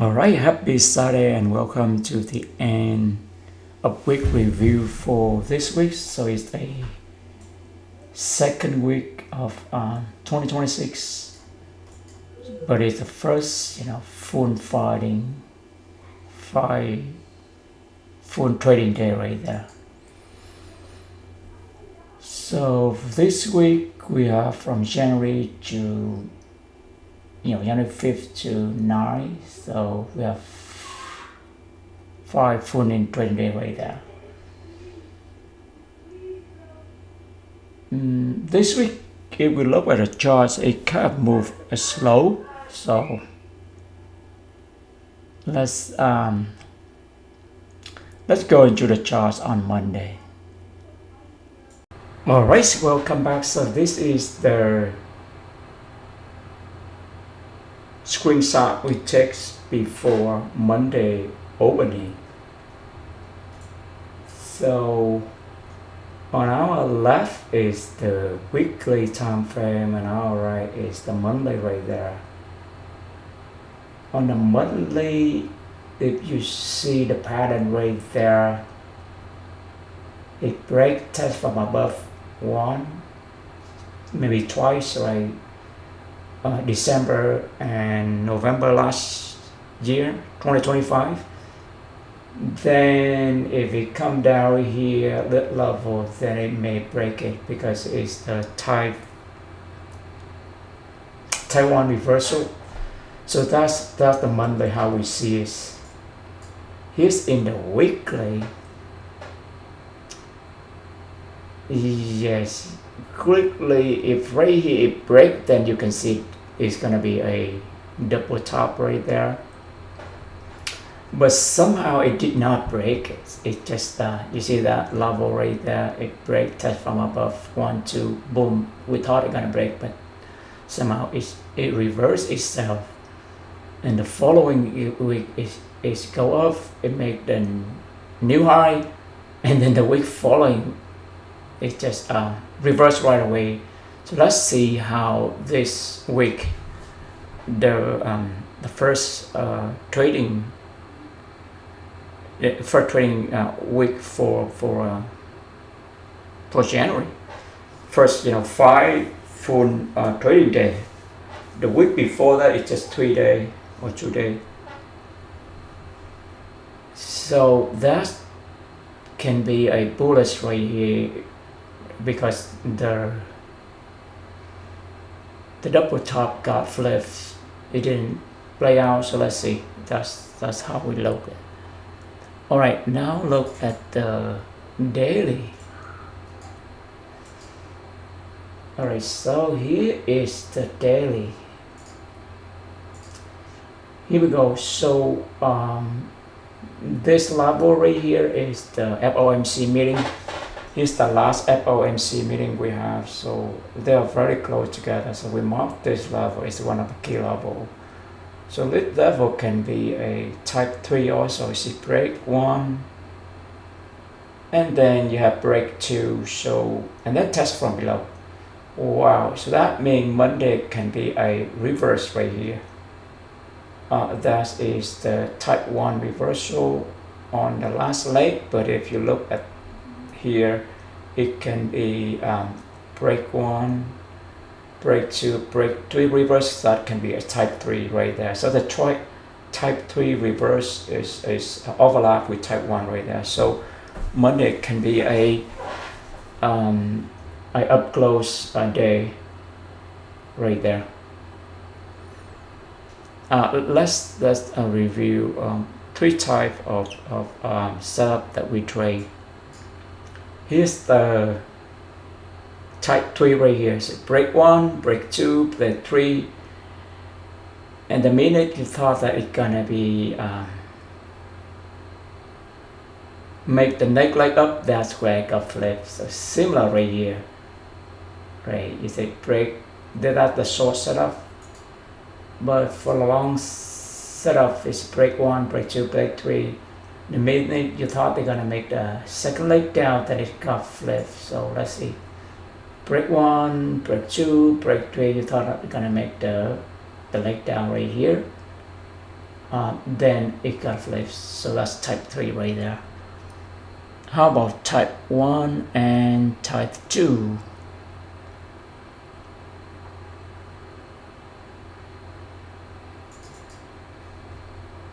Alright, happy Saturday and welcome to the end of week review for this week. So it's the second week of 2026, but it's the first, full trading day right there. So this week we have from January to January 5th to 9th, so we have 5 full trading day right there. This week, if we look at the charts, it kind of moved slow, so let's go into the charts on Monday. Alright, welcome back. So this is the screenshot we take before Monday opening. So on our left is the weekly time frame and our right is the monthly right there. On the monthly, if you see the pattern right there, it breaks test from above one, maybe twice, right? December and November last year, 2025. Then if it come down here that level, then it may break it because it's the Taiwan reversal. So that's the monthly how we see it. Here's in the weekly. Yes, quickly, if right here it break, then you can see it's gonna be a double top right there. But somehow it did not break it. It just you see that level right there, it break touch from above 1, 2, boom. We thought it gonna break, but somehow it reversed itself. And the following week is go up, it make the new high, and then the week following it just reversed right away. So let's see how this week the first trading week for January. First, 5 full trading day. The week before that it's just 3 day or 2 day. So that can be a bullish right here because the double top got flipped. It didn't play out, so let's see. That's how we look at it. Alright, now look at the daily. Alright, so here is the daily. Here we go. So this level right here is the FOMC meeting. Here's the last FOMC meeting we have, so they are very close together. So we mark this level as one of the key level. So this level can be a type 3 also. You see break 1, and then you have break 2. So and then test from below. Wow! So that means Monday can be a reverse right here. That is the type 1 reversal on the last leg. But if you look at here, it can be break 1, break 2, break 3 reverse. That can be a type 3 right there. So the type 3 reverse is overlap with type 1 right there. So Monday can be a up close day right there. Let's review 3 type of setup that we trade. Here's the type 3 right here. So break 1, break 2, break 3, and the minute you thought that it's gonna be make the neck leg up, that's where it got flipped. So similar right here, right? You say break, that's the short setup, but for the long setup it's break 1, break 2, break 3. The minute you thought they're gonna make the second leg down, that it got flipped. So let's see, break 1, break 2, break 3. You thought they're gonna make the leg down right here, then it got flips. So that's type 3 right there. How about type 1 and type 2?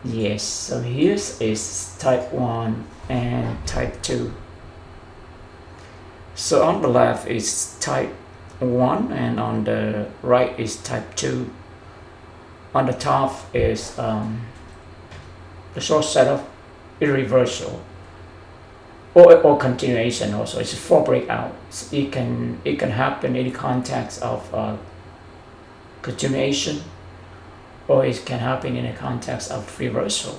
Yes, so here is type 1 and type 2. So on the left is type 1 and on the right is type 2. On the top is the short setup, irreversible, or continuation. Also, it's 4 breakouts. It can happen in the context of continuation, or it can happen in the context of reversal.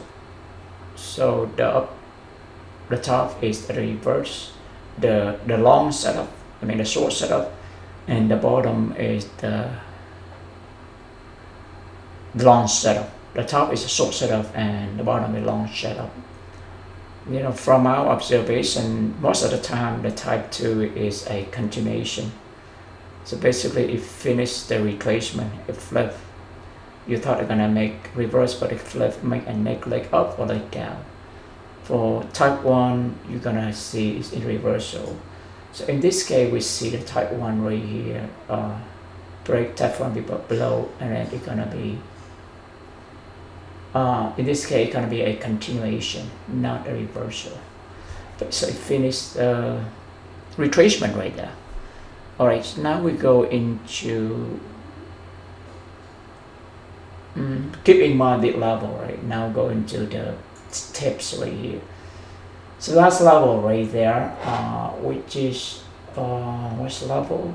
So the top is the reverse, the long setup, the short setup, and the bottom is the long setup. The top is a short setup and the bottom is long setup. From our observation, most of the time the type 2 is a continuation. So basically it finished the retracement, it flipped. You thought it's gonna make reverse, but it flipped, make a neck leg up or leg down. For type 1, you're gonna see it's in reversal. So in this case, we see the type 1 right here, break type 1 below, and then it's gonna be, in this case, it's gonna be a continuation, not a reversal. So it finished retracement right there. All right, so now we go into, keep in mind the level, right? Now go into the tips right here. So that's level right there, which is, what's level?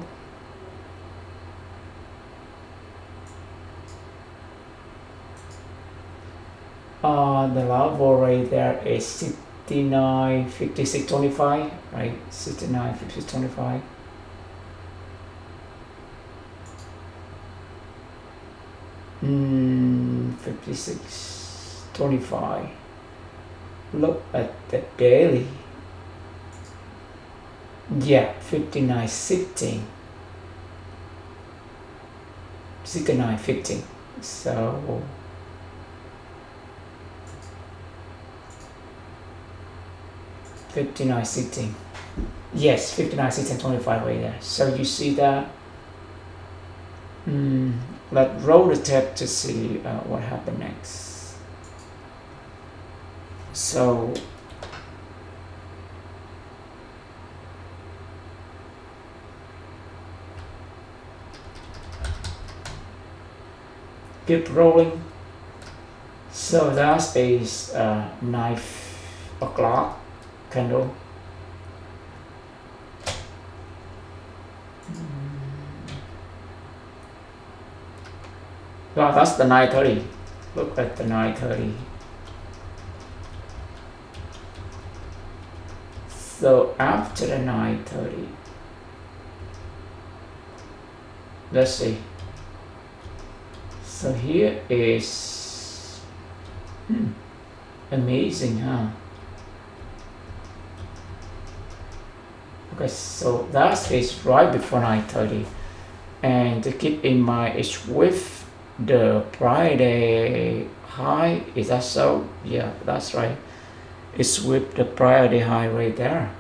The level right there is 69, 56, 25, right? 69, 56, 25. Hmm, 56, 25. Look at the daily. Yeah, 59, 16. 69, 15. So $59, 16. Yes, $59, 16, 25 right there. So you see that. Let's roll the tape to see what happened next. So keep rolling. So that is 9 o'clock candle. Well, that's the 9:30. Look at the 9:30. So after the 9:30, let's see. So here is amazing, huh? Okay, so that is right before 9:30, and to keep in mind, it's with the Friday high. Is that so? Yeah, that's right. It's with the Friday high right there.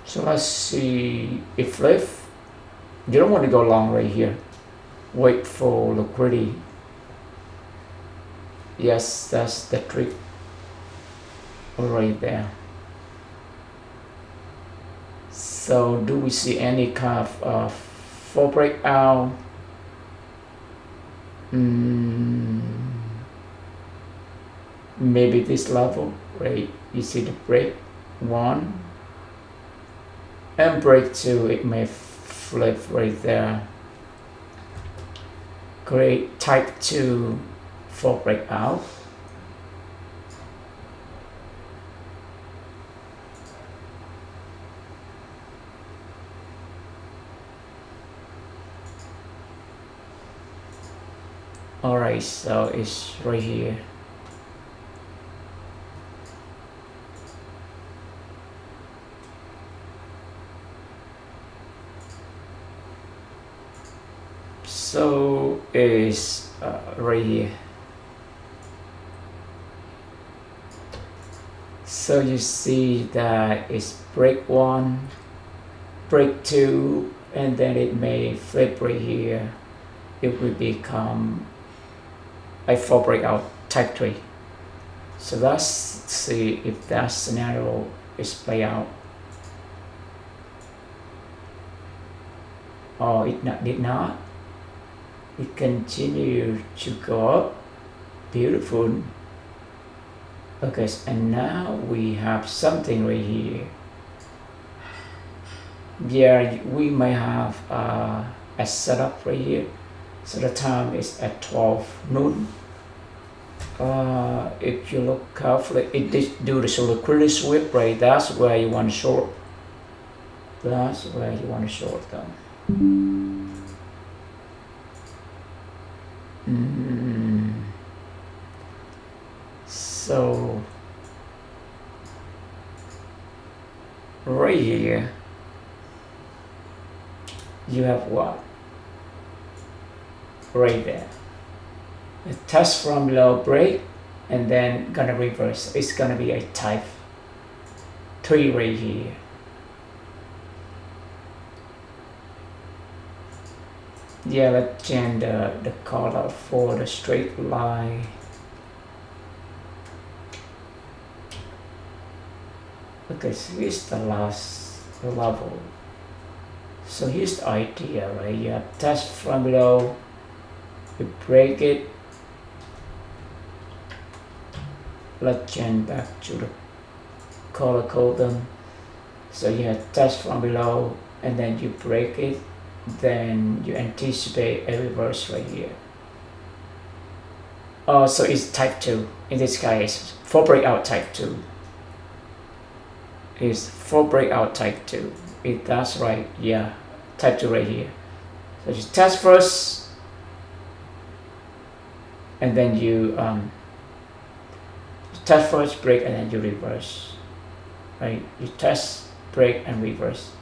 So let's see if you don't want to go long right here. Wait for liquidity. Yes, that's the trick right there. So do we see any kind of full breakout? Maybe this level, right? You see the break 1 and break 2, it may flip right there. Great, type 2 full breakout. Alright, so it's right here. So it's right here. So you see that it's break 1, break 2, and then it may flip right here. It will become a 4 breakout type 3. So let's see if that scenario is play out. Oh, it did not. It continued to go up. Beautiful. Okay, and now we have something right here. Yeah, we may have a setup right here. So the time is at 12 noon. If you look carefully, it did do the liquidity sweep, right? That's where you want to short. That's where you want to short them. So right here you have what? Right there. A test from below break and then gonna reverse. It's gonna be a type 3 right here. Yeah, let's change the color for the straight line. Okay, so here's the last level. So here's the idea, right? You have test from below, you break it. Let's change back to the color coding. So you have test from below and then you break it, then you anticipate a reverse right here. So it's type 2. In this case, 4 breakout type 2. It's 4 breakout type 2. That's right, yeah, type 2 right here. So you test first and then you test first, break, and then you reverse, right? You test, break, and reverse.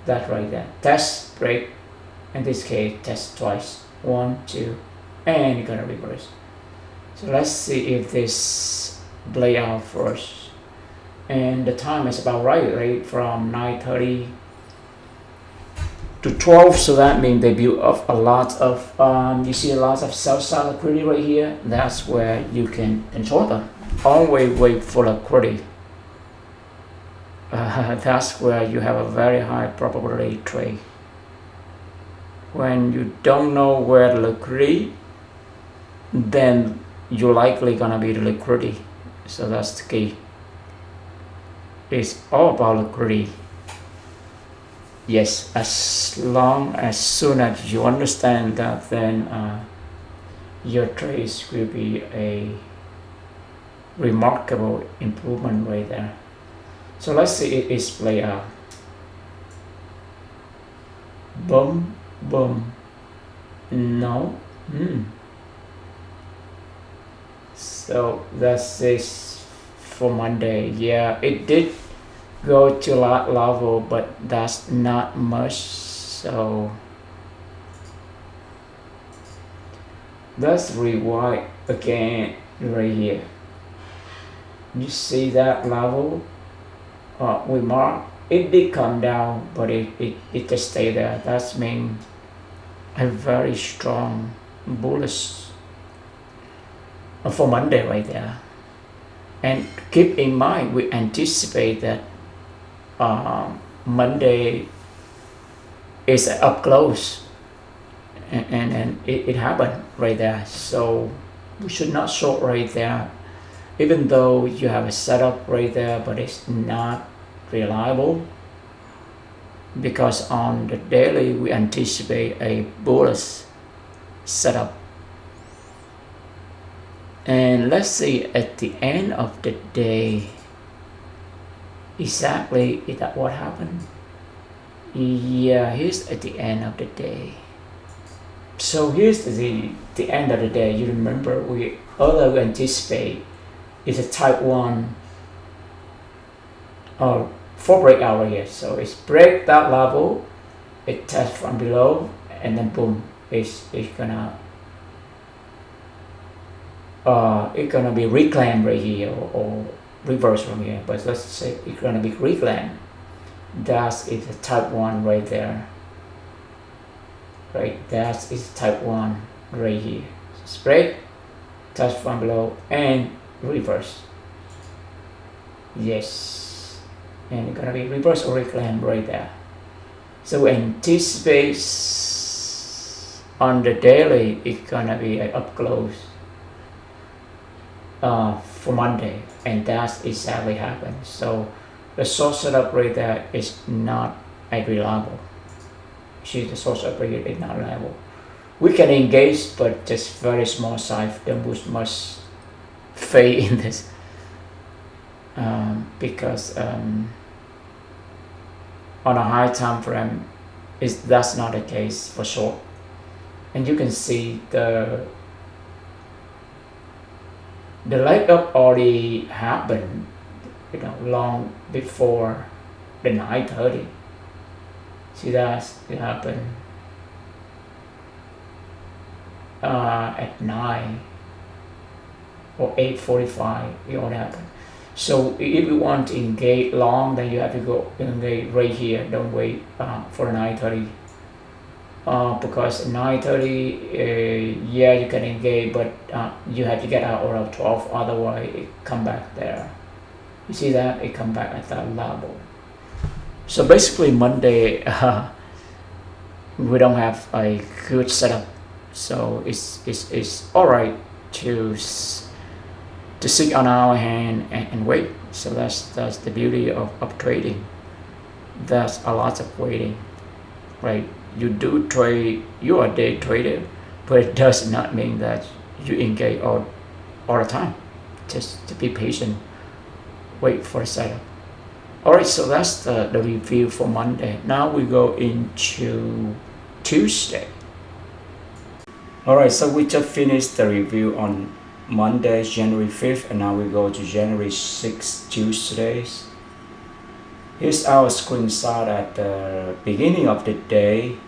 That right there. Test, break, in this case, test twice. 1, 2, and you're gonna reverse. So let's see if this play out first. And the time is about right? From 9:30 to 12. So that means they build up a lot of, you see a lot of sell side liquidity right here. That's where you can control them. Always wait for liquidity. That's where you have a very high probability trade. When you don't know where the liquidity, then you're likely gonna be the liquidity. So that's the key. It's all about liquidity. Yes, as soon as you understand that, then your trades will be a remarkable improvement right there. So let's see it is play out. Boom, boom. No. So that's it for Monday. Yeah, it did go to that level, but that's not much. So let's rewind again right here. You see that level we marked? It did come down, but it just stayed there. That's mean a very strong bullish for Monday right there. And keep in mind, we anticipate that Monday is up close, and it happened right there. So we should not short right there, even though you have a setup right there, but it's not reliable, because on the daily we anticipate a bullish setup. And let's see at the end of the day exactly what happened. Yeah, here's at the end of the day. So here's the end of the day. You remember we earlier anticipate is a type 1 or 4 breakout right here. So it's break that level, it tests from below, and then boom, it's gonna be reclaimed right here, or reverse from here, but let's say it's gonna be reclaim. That is a type 1 right there, right? That is type 1 right here. So break, touch from below, and reverse. Yes, and it's gonna be reverse or reclaim right there. So anticipate on the daily, it's gonna be up close for Monday, and that's exactly happened. So the short setup right there is not reliable. See, the short setup right here is not reliable. We can engage, but just very small size. The moves must fade in this because on a high time frame, that's not the case for short. And you can see the leg up already happened, long before the 9:30. See that it happened at 9 or 8:45. It all happened. So if you want to engage long, then you have to go engage right here. Don't wait for 9:30. Because 9:30, yeah, you can engage, but you have to get out around 12, otherwise it come back there. You see that? It come back at that level. So basically Monday, we don't have a good setup. So it's all right to sit on our hand and wait. So that's the beauty of trading. There's a lot of waiting, right? You do trade, you are day trader, but it does not mean that you engage all the time. Just to be patient, wait for a setup. Alright, so that's the review for Monday. Now we go into Tuesday. Alright, so we just finished the review on Monday, January 5th, and now we go to January 6th, Tuesdays. Here's our screenshot at the beginning of the day.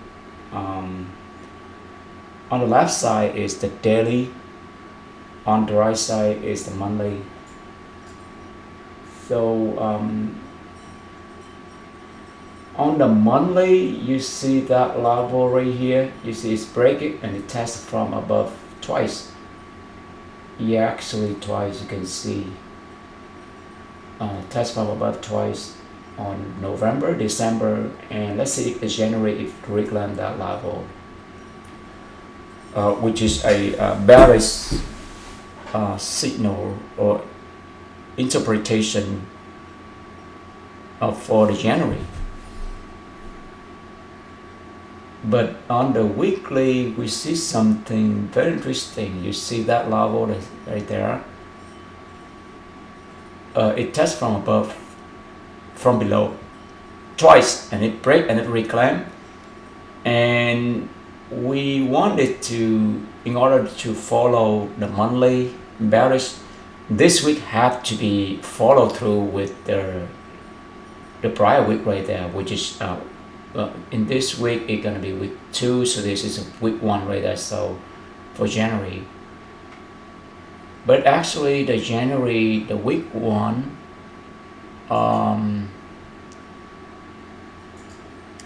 On the left side is the daily, on the right side is the monthly. So on the monthly, you see that level right here. You see it's breaking and it tests from above twice. Yeah, actually twice. You can see test from above twice on November, December, and let's see if the January if reclaim that level, which is a bearish signal or interpretation for the January. But on the weekly, we see something very interesting. You see that level right there. It tests from above, from below twice, and it break and it reclaim, and we wanted to, in order to follow the monthly bearish, this week have to be follow through with the prior week right there, which is in this week it's gonna be week 2, so this is week 1 right there. So for January, but actually the January, the week 1,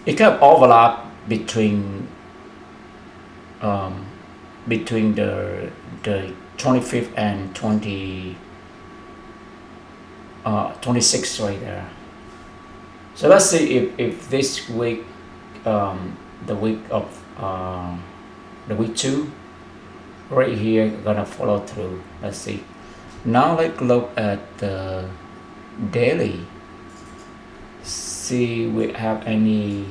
it kind of overlap between the 25th and 26th right there. So let's see if this week, the week of the week 2 right here gonna follow through. Let's see. Now let's look at the daily. See we have any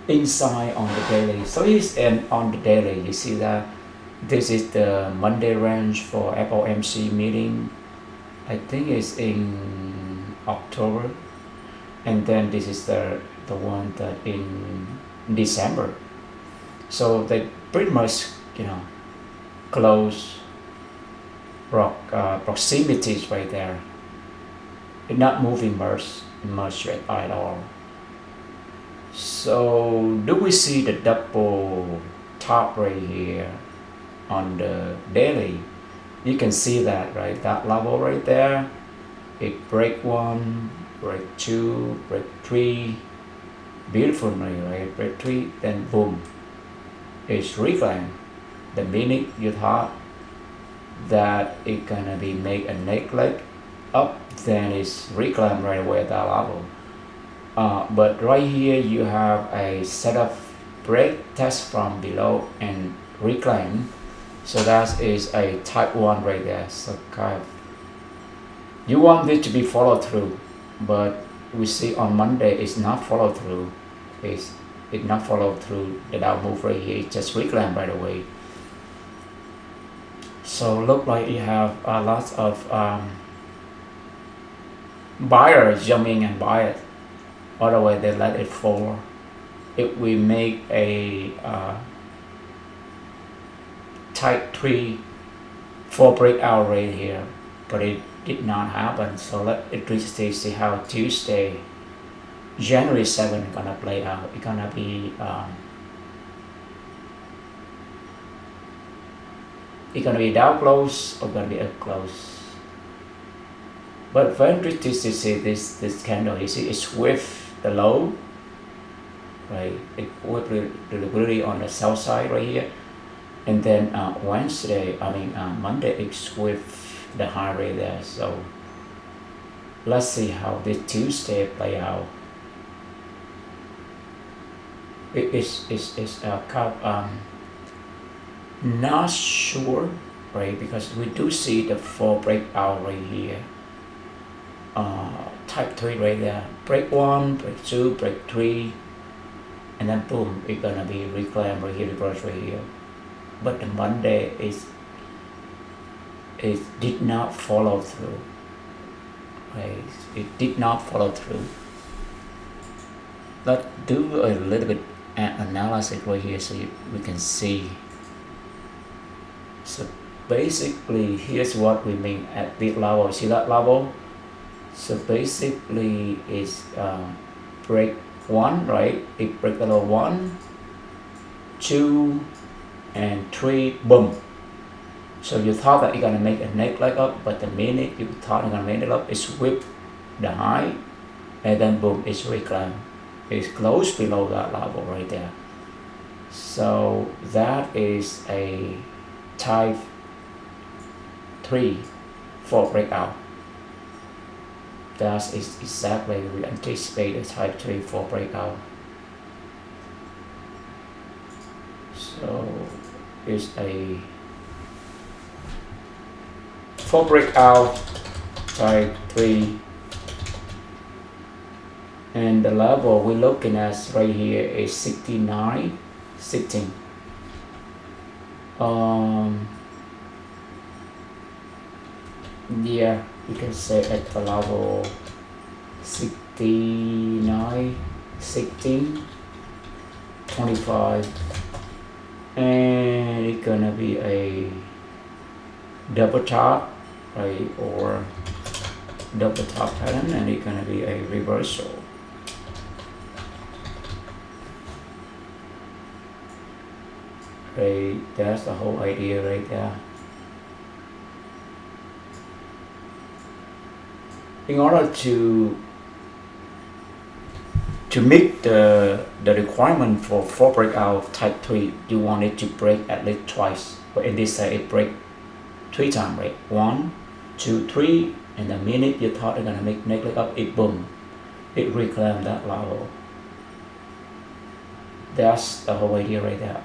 insight on the daily. So it's on the daily, you see that this is the Monday range for FOMC meeting. I think it's in October, and then this is the one that in December. So they pretty much close proximities right there. It's not moving much at all. So do we see the double top right here on the daily? You can see that, right? That level right there, it break 1, break 2, break 3 beautifully, right? Break 3, then boom, it's reclaim. The minute you thought that it gonna be make a neck leg up, then it's reclaim right away at that level. But right here you have a set of break test from below and reclaim, so that is a type 1 right there. So kind of you want this to be followed through, but we see on Monday it's not followed through. It not followed through the down move right here. It just reclaim right away. So look like you have lots of buyers jumping and buy it. Otherwise they let it fall. If we make a type 3 for breakout right here, but it did not happen. So let it see how Tuesday, January 7th gonna play out. It's gonna be down close or gonna be up close. But very interesting to see this candle. You see it's with the low, right? It with the liquidity on the sell side right here, and then Monday it's with the high rate there. So let's see how this Tuesday play out. It's not sure, right? Because we do see the 4 breakout right here. Type 3 right there. Break 1, break 2, break 3, and then boom, it's gonna be reclaim right here, reverse right here. But the Monday it did not follow through. Right? It did not follow through. Let's do a little bit analysis right here so we can see. So basically here's what we mean at this level. See that level? So basically it's break 1, right? It break the low 1, 2, and 3, boom. So you thought that you're gonna make a neck leg up, but the minute you thought you're gonna make it up, it's whip the high, and then boom, it's reclaim. It's close below that level right there. So that is a type 3 for breakout. That is exactly we anticipate a type 3 for breakout. So it's a for breakout type 3, and the level we're looking at right here is 69, 16. Yeah, you can say at the level 69, 16, 25, and it's gonna be a double top, right, or double top pattern, and it's gonna be a reversal. Right, that's the whole idea right there. In order to meet the requirement for breakout type 3, you want it to break at least twice. But in this case, it break 3 times, right? 1, 2, 3, and the minute you thought you're gonna make neck leg up, it boom, it reclaim that level. That's the whole idea right there.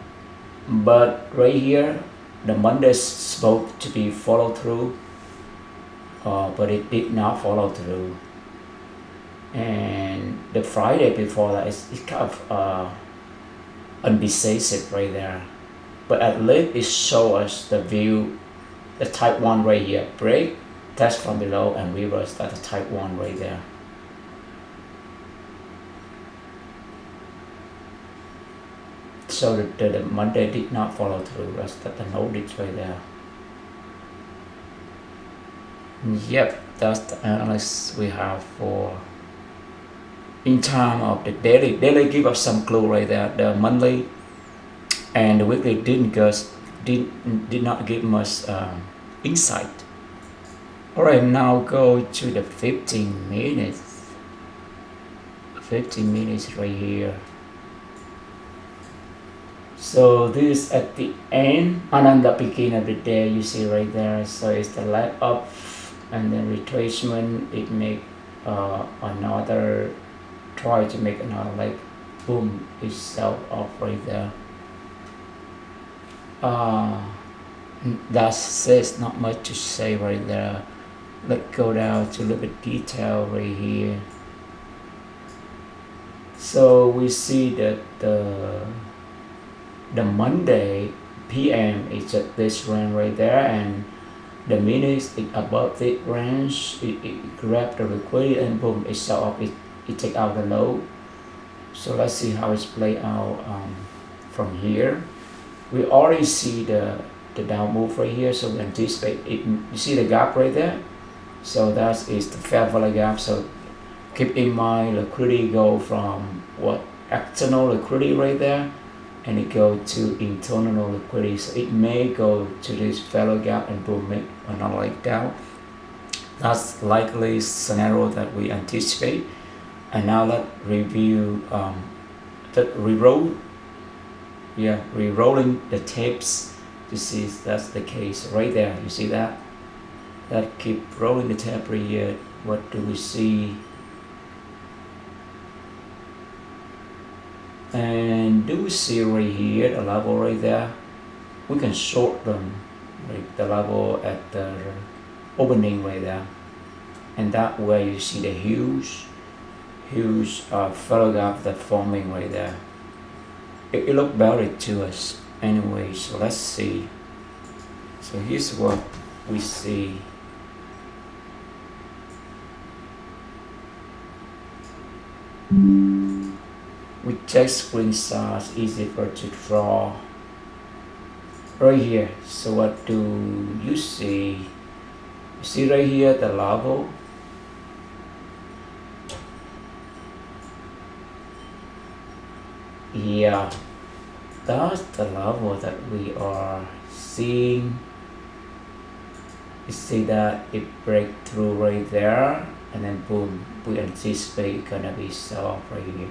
But right here, the Monday is supposed to be followed through, but it did not follow through. And the Friday before that is kind of undecisive right there. But at least it shows us the view, the type 1 right here, break, test from below, and reverse. That's the type 1 right there. So the Monday did not follow through. That's the notice right there. Yep, that's the analysis we have for in time of the daily. Daily give us some clue right there. The monthly and the weekly did not give much insight. Alright, now go to the 15 minutes. 15 minutes right here. So this at the end and then the beginning of the day, you see right there. So it's the leg up and then retracement. It make another, try to make another leg, boom, it sell off right there. That's it, not much to say right there. Let's go down to a little bit detail right here. So we see that the Monday PM is at this range right there, and the minutes is above this range. It grab the liquidity and boom, it sell off. It take out the low. So let's see how it's play out from here. We already see the down move right here, so we anticipate it. You see the gap right there, so that is the fair value gap. So keep in mind, liquidity go from what external liquidity right there, and it go to internal liquidity. So it may go to this value gap and boom, make another leg down. That's likely scenario that we anticipate. And now let's review that re-rolling the tapes to see if that's the case right there. You see that keep rolling the tape right here. What do we see? And do we see right here the level right there? We can short them, right, the level at the opening right there, and that way you see the huge fellow gap that forming right there. It look better to us anyway. So let's see. So here's what we see. We take screenshots, easy for to draw right here. So what do you see? You see right here the level. Yeah, that's the level that we are seeing. You see that it break through right there, and then boom, we anticipate gonna be sell off right here.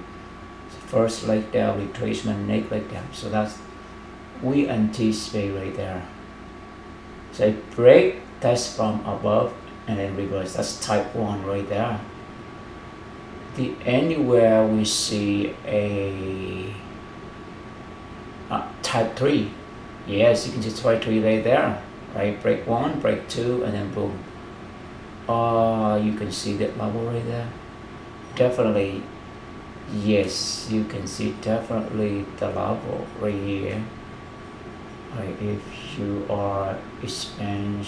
So first leg down, retracement, next leg down. So that's we anticipate right there. So it break, test from above, and then reverse. That's type 1 right there. The anywhere we see a type 3, yes, you can just try 3 right there, right? Break 1, break 2, and then boom. You can see that level right there. Definitely, yes, you can see definitely the level right here. Right, if you are expand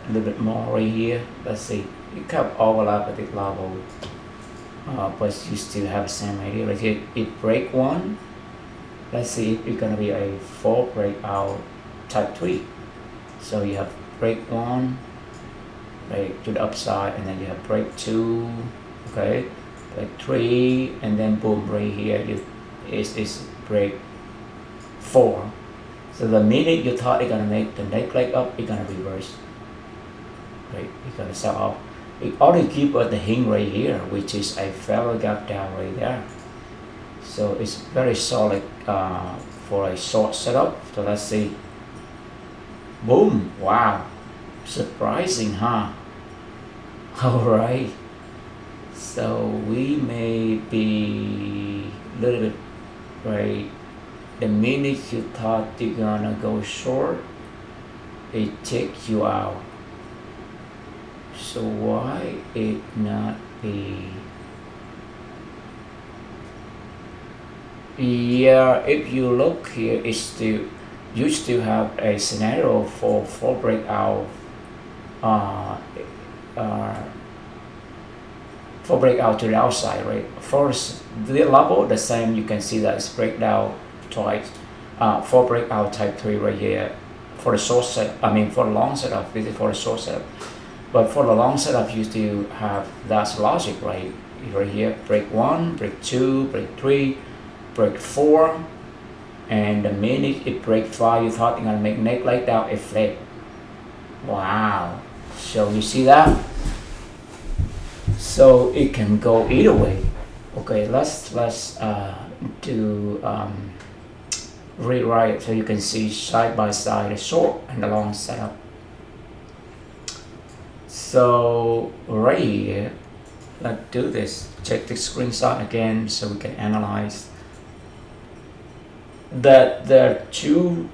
a little bit more right here, let's see. You can overlap at the level, but you still have the same idea. Right here, it break 1. Let's see if it's gonna be a 4 breakout type 3. So you have break 1, right, to the upside, and then you have break 2, okay, break 3, and then boom, right here is break 4. So the minute you thought it's gonna make the next leg up, it's gonna reverse. Right, it's gonna sell off. It already give us the hint right here, which is a fair gap down right there. So it's very solid for a short setup. So let's see. Boom! Wow, surprising, huh? All right. So we may be a little bit right. The minute you thought you're gonna go short, it takes you out. So why it not be? Yeah, if you look here, it's still, you still have a scenario for breakout, for breakout to the outside, right? First, the level the same. You can see that it's breakdown twice. For breakout type 3 right here. For the short set, I mean for the long setup. This is for the short setup. But for the long setup, you still have that logic, right? Right here, break 1, break 2, break 3, break 4, and the minute it break 5, you thought you're gonna make neck like that, it flip. Wow. So you see that? So it can go either way. Okay, let's do rewrite so you can see side by side the short and the long setup. So right here, let's do this. Check the screenshot again so we can analyze that there are two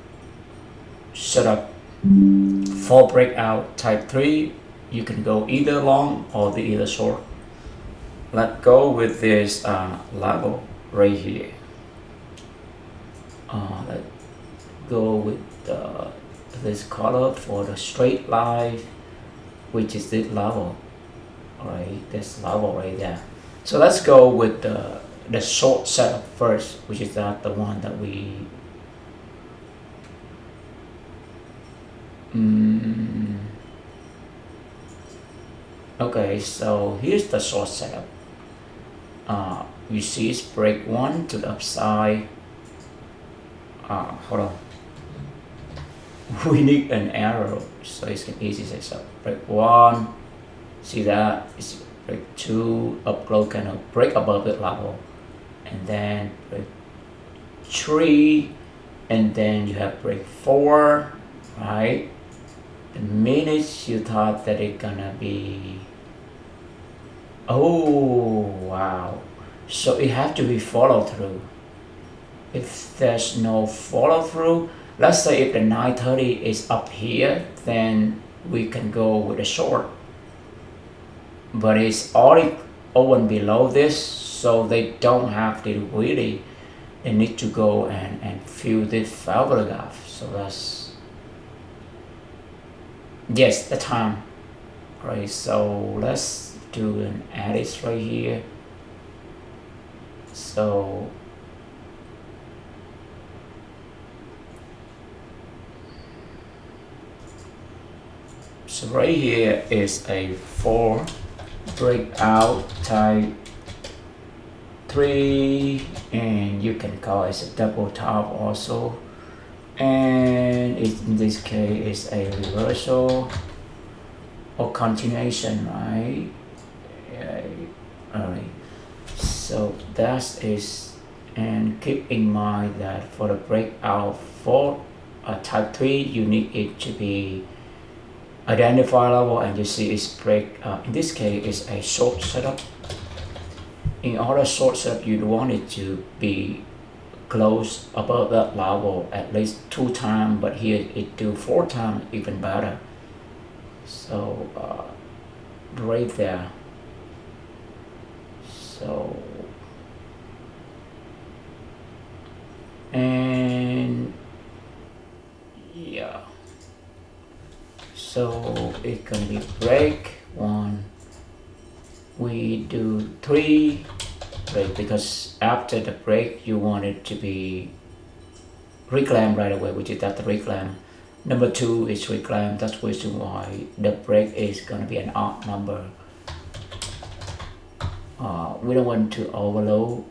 setup for breakout type 3. You can go either long or the either short. Let's go with this level right here. Let's go with this color for the straight line, which is this level, right? This level right there. So let's go with the short setup first, which is the one that we okay, so here's the short setup. You see it's break 1 to the upside. Hold on. We need an arrow so it's an easy setup. Break 1, see that? It's break 2, up close, kind of break above the level, and then break 3, and then you have break 4, right? The minute you thought that it's gonna be, oh wow, so it have to be follow through. If there's no follow through, let's say if the 930 is up here, then we can go with a short, but it's already open below this, so they don't have to really, they need to go and fill this paragraph. So that's, yes, the time, right? So let's do an edit right here. So right here is a 4 breakout type 3, and you can call it a double top also, and in this case it's a reversal or continuation, right? Alright, so that is, and keep in mind that for the breakout for type 3 you need it to be identify level, and you see it's break, in this case it's a short setup. In other short setup you want it to be close above that level at least 2 times, but here it do 4 times, even better. So right there. So and yeah, so it's gonna be break 1, we do 3 break, because after the break you want it to be reclaim right away, which is that the reclaim. Number 2 is reclaim. That's the reason why the break is gonna be an odd number. We don't want to overload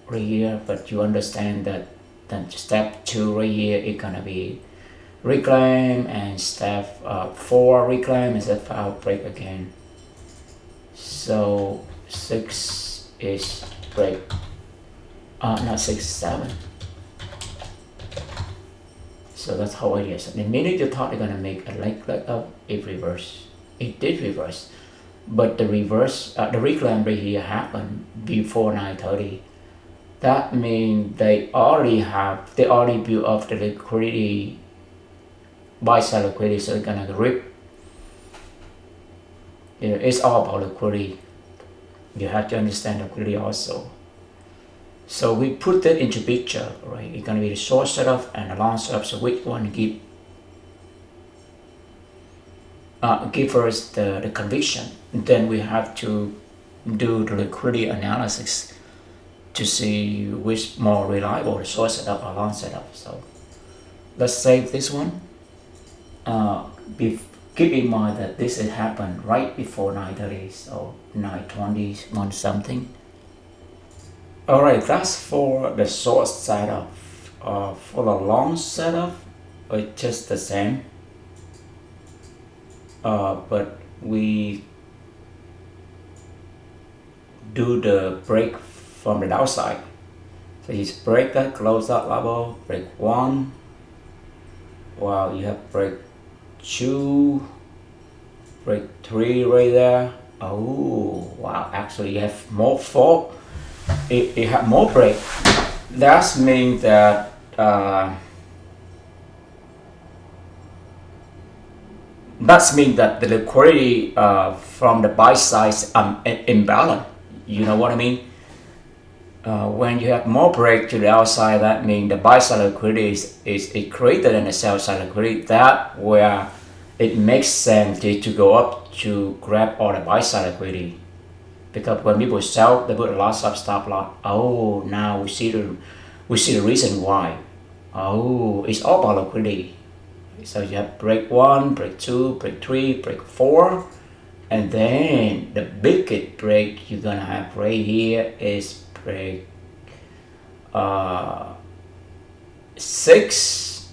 right here, but you understand that then step 2 right here is gonna be reclaim, and step 4 reclaim, and step 5 break again. So 6 is break, not 6, 7. So that's how it is. The minute you thought you're gonna make a leg up, it reverse. It did reverse, but the reverse, the reclaim right here happened before 930. That means they already built up the liquidity, buy side liquidity, so they're gonna rip. You know, it's all about liquidity. You have to understand liquidity also. So we put that into picture, right? It's gonna be the short setup and the long setup. So which one give us the conviction? And then we have to do the liquidity analysis to see which more reliable, the short setup or long setup. So let's save this one. Keep in mind that this had happened right before 930, so 920, 1 something. Alright, that's for the short setup. For the long setup, it's just the same. but we do the break from the downside. So you break that, close that level, break 1. Wow, you have break 2, break 3 right there. Oh wow, actually you have more 4. It have more break. That means that the liquidity from the buy side is imbalance. You know what I mean? When you have more break to the outside, that means the buy side liquidity is greater than the sell side liquidity. That where it makes sense to go up to grab all the buy side liquidity. Because when people sell, they put lots of stop loss. Oh, now we see the reason why. Oh, it's all about liquidity. So you have break 1, break 2, break 3, break 4, and then the biggest break you're gonna have right here is break 6,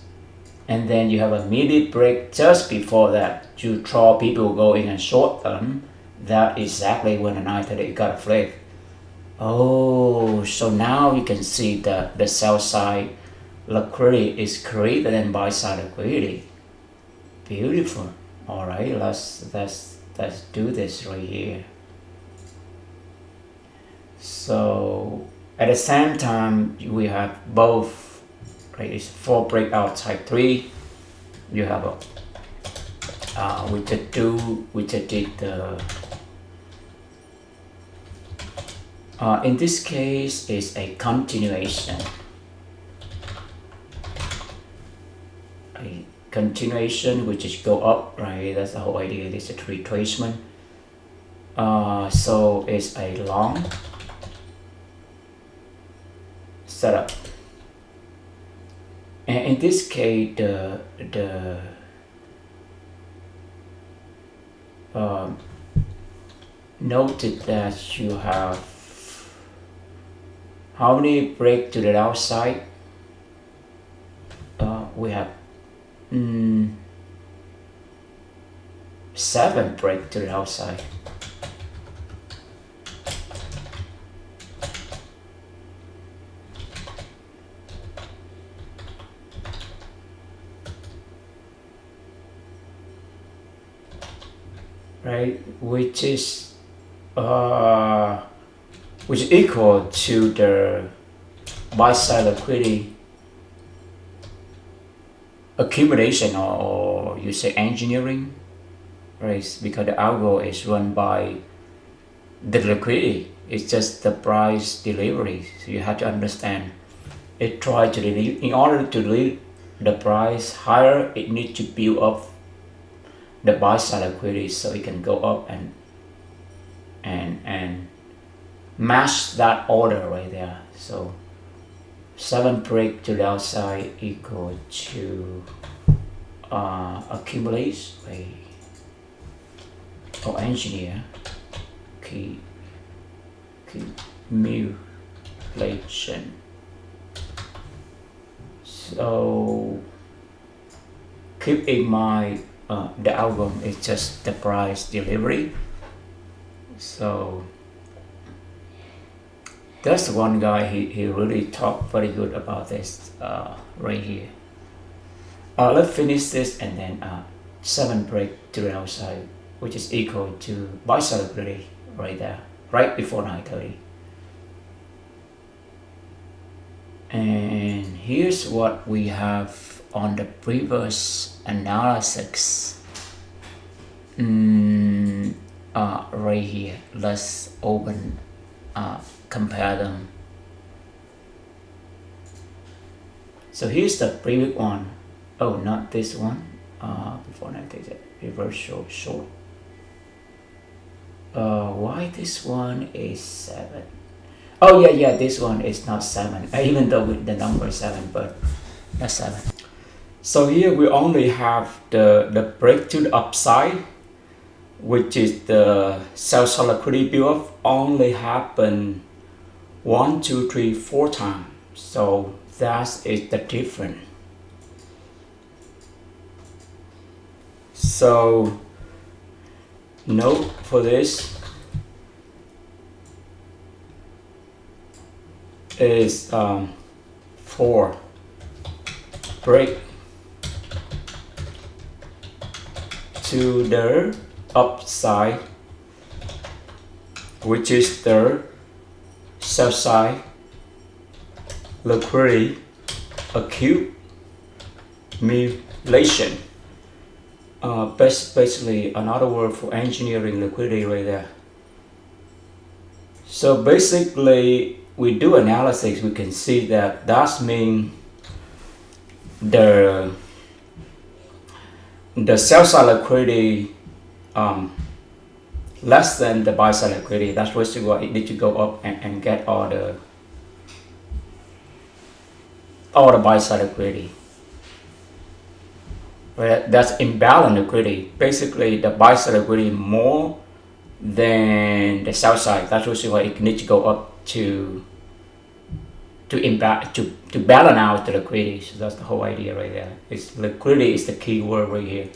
and then you have a midi break just before that to draw people going and short them. That exactly when the 930 got a flip. Oh, so now you can see that the sell side liquidity is greater than buy side liquidity. Beautiful. All right, let's do this right here. So at the same time, we have both. Right, it's 4 breakout type 3. You have a we just did the in this case is a continuation. A continuation which is go up, right? That's the whole idea. It's a retracement. So it's a long setup. And in this case, noted that you have how many break to the outside? We have 7 break to the outside. Right, which is equal to the buy side liquidity accumulation, or you say engineering, right? Because the algo is run by the liquidity. It's just the price delivery. So you have to understand. It tries to deliver. In order to deliver the price higher, it needs to build up the buy side liquidity so it can go up and match that order right there. So 7 break to the outside equal to accumulate or engineer accumulation. So keep in mind the algorithm is just the price delivery. So that's one guy, he really talked very good about this right here. Let's finish this and then 7 break to the outside, which is equal to buy side liquidity right there, right before 930. And here's what we have on the previous analysis. Right here, let's open compare them. So here's the previous one. Oh, not this one. Before I take it, reverse short. Why this one is 7? Oh yeah, this one is not 7. Even though with the number 7, but that's 7. So here we only have the break to the upside, which is the sell side liquidity build up, only happen 1, 2, 3, 4 times. So that is the difference. So note for this is 4 break to the upside, which is the sell side liquidity accumulation. Basically another word for engineering liquidity right there. So basically we do analysis, we can see that that's mean the sell side liquidity less than the buy side liquidity. That's why it need to go up and get all the buy side liquidity. Right? That's imbalanced liquidity. Basically the buy side liquidity more than the sell side. That's also why it needs to go up to balance out the liquidity. So that's the whole idea right there. It's liquidity is the key word right here.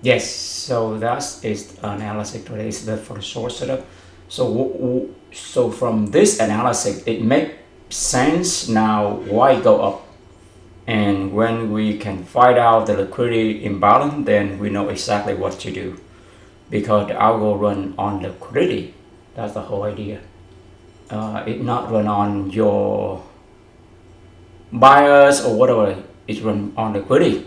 Yes, so that is analysis today. Is the for the short setup. So from this analysis, it makes sense now why go up. And when we can find out the liquidity imbalance, then we know exactly what to do, because the algo run on liquidity. That's the whole idea. It not run on your buyers or whatever. It run on liquidity.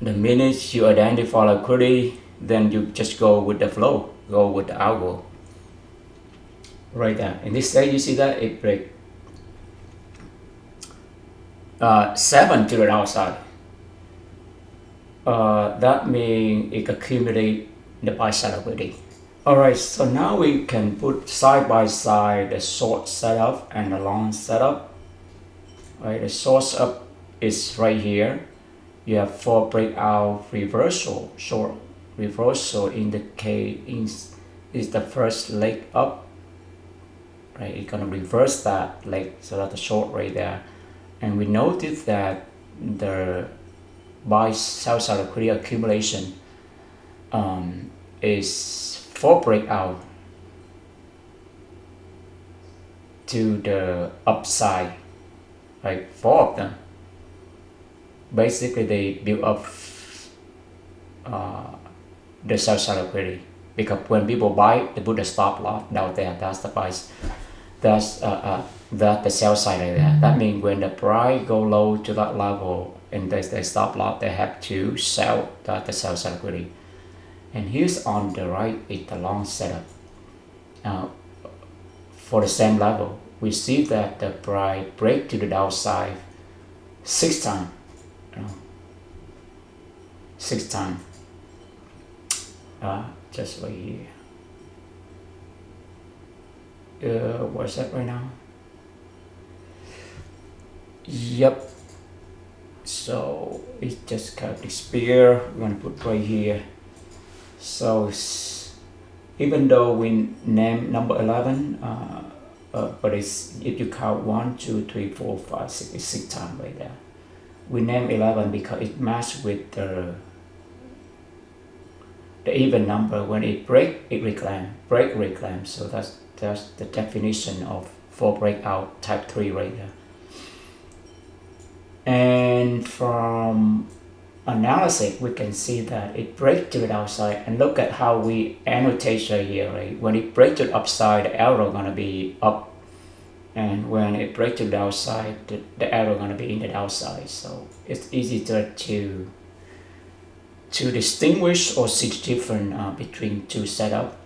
The minute you identify liquidity, then you just go with the flow, go with the algo. Right there. In this stage, you see that it break 7 to the downside. That means it accumulate the buy side liquidity. Alright, so now we can put side by side the short setup and the long setup. Right, the short setup is right here. You have 4 breakout reversal. Short reversal indicate is the first leg up. Right, it's gonna reverse that leg, so that's the short right there. And we notice that the buy sell side liquidity accumulation is 4 breakout to the upside, right? 4 of them. Basically, they build up the sell side liquidity, because when people buy, they put the stop loss down there. That's the price. That's the sell side right there. That means when the price go low to that level and there's the stop loss, they have to sell the sell side liquidity. And here's on the right is the long setup. Now, for the same level, we see that the price break to the downside 6 times. 6 times. Just right here. What's that right now? Yep. So it just got the spear. We're gonna put right here. So even though we name number 11, but it's, if you count 1, 2, 3, 4, 5, 6, it's 6 times right there. We name 11 because it matches with the even number. When it break, it reclaim, break, reclaim. So that's the definition of 4 breakout type 3 right there. And from analysis, we can see that it breaks to the downside, and look at how we annotate right here, right? When it breaks to the upside, the arrow gonna be up, and when it breaks to the downside, the arrow gonna be in the downside. So it's easy to distinguish or see the difference between two setup.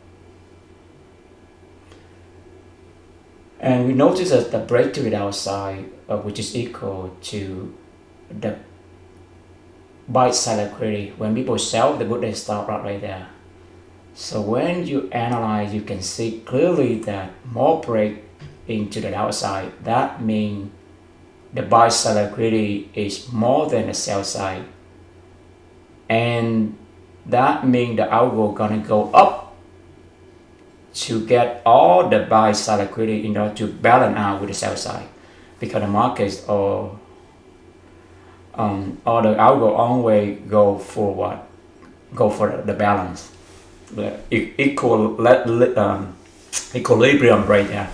And we notice that the break to the downside, which is equal to the buy side liquidity. When people sell, they put their stop loss right there. So when you analyze, you can see clearly that more break into the downside. That means the buy side liquidity is more than the sell side, and that means the algo gonna go up to get all the buy side liquidity in order to balance out with the sell side, because the markets or the algo always go for what? Go for the balance, the equilibrium right there.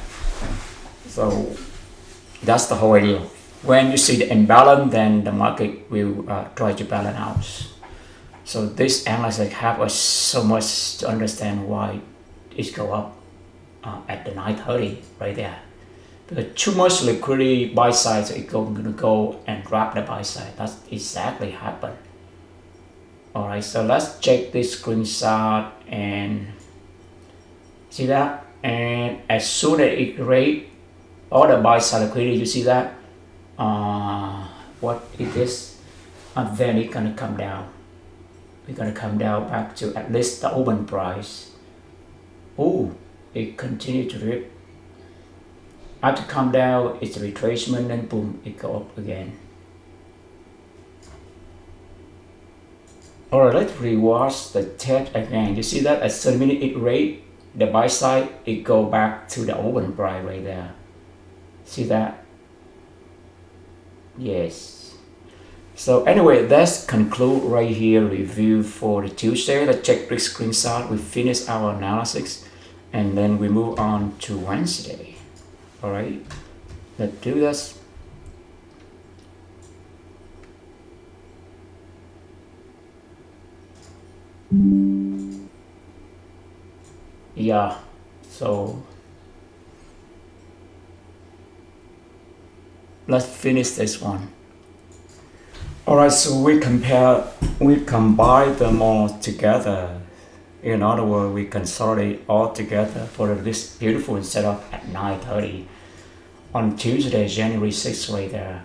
So that's the whole idea. When you see the imbalance, then the market will try to balance out. So this analysis help us so much to understand why it go up at the 9:30 right there. Because too much liquidity buy side, so it's going to go and drop the buy side. That's exactly happened. All right, so let's check this screenshot and see that. And as soon as it rate all the buy side liquidity, you see that what it is, and then it's gonna come down. It's gonna come down back to at least the open price. Oh, it continued to rip. After come down, it's a retracement, and boom, it go up again. Alright, let's rewatch the test again. You see that at 7-minute it rate, the buy side, it go back to the open price right there. See that? Yes. So anyway, let's conclude right here review for the Tuesday. Let's check the screenshot. We finish our analysis and then we move on to Wednesday. Alright, let's do this. Yeah, so let's finish this one. Alright, so we combine them all together. In other words, we consolidate all together for this beautiful setup at 9:30 on Tuesday, January 6th right there.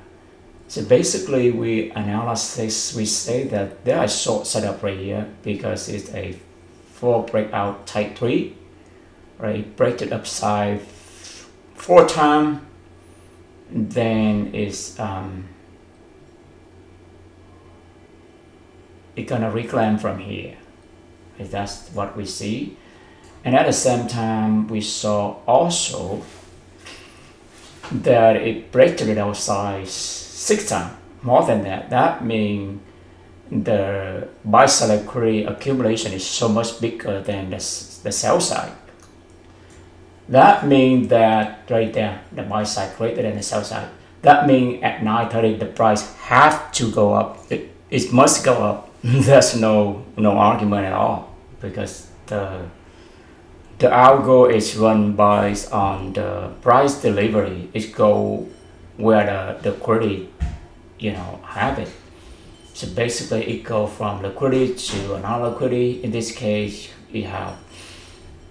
So basically we analyze this, we say that there is short setup right here because it's a 4 breakout type 3, right? Break it upside 4 times, then it's gonna reclaim from here. That's what we see. And at the same time we saw also that it breaks the outside 6 times, more than that. That means the buy side liquidity accumulation is so much bigger than the sell side. That means that right there, the buy side greater than the sell side. That means at 9:30 the price have to go up. It must go up. There's no argument at all, because the algo is run based on the price delivery. It go where the liquidity have it. So basically it go from liquidity to another liquidity. In this case we have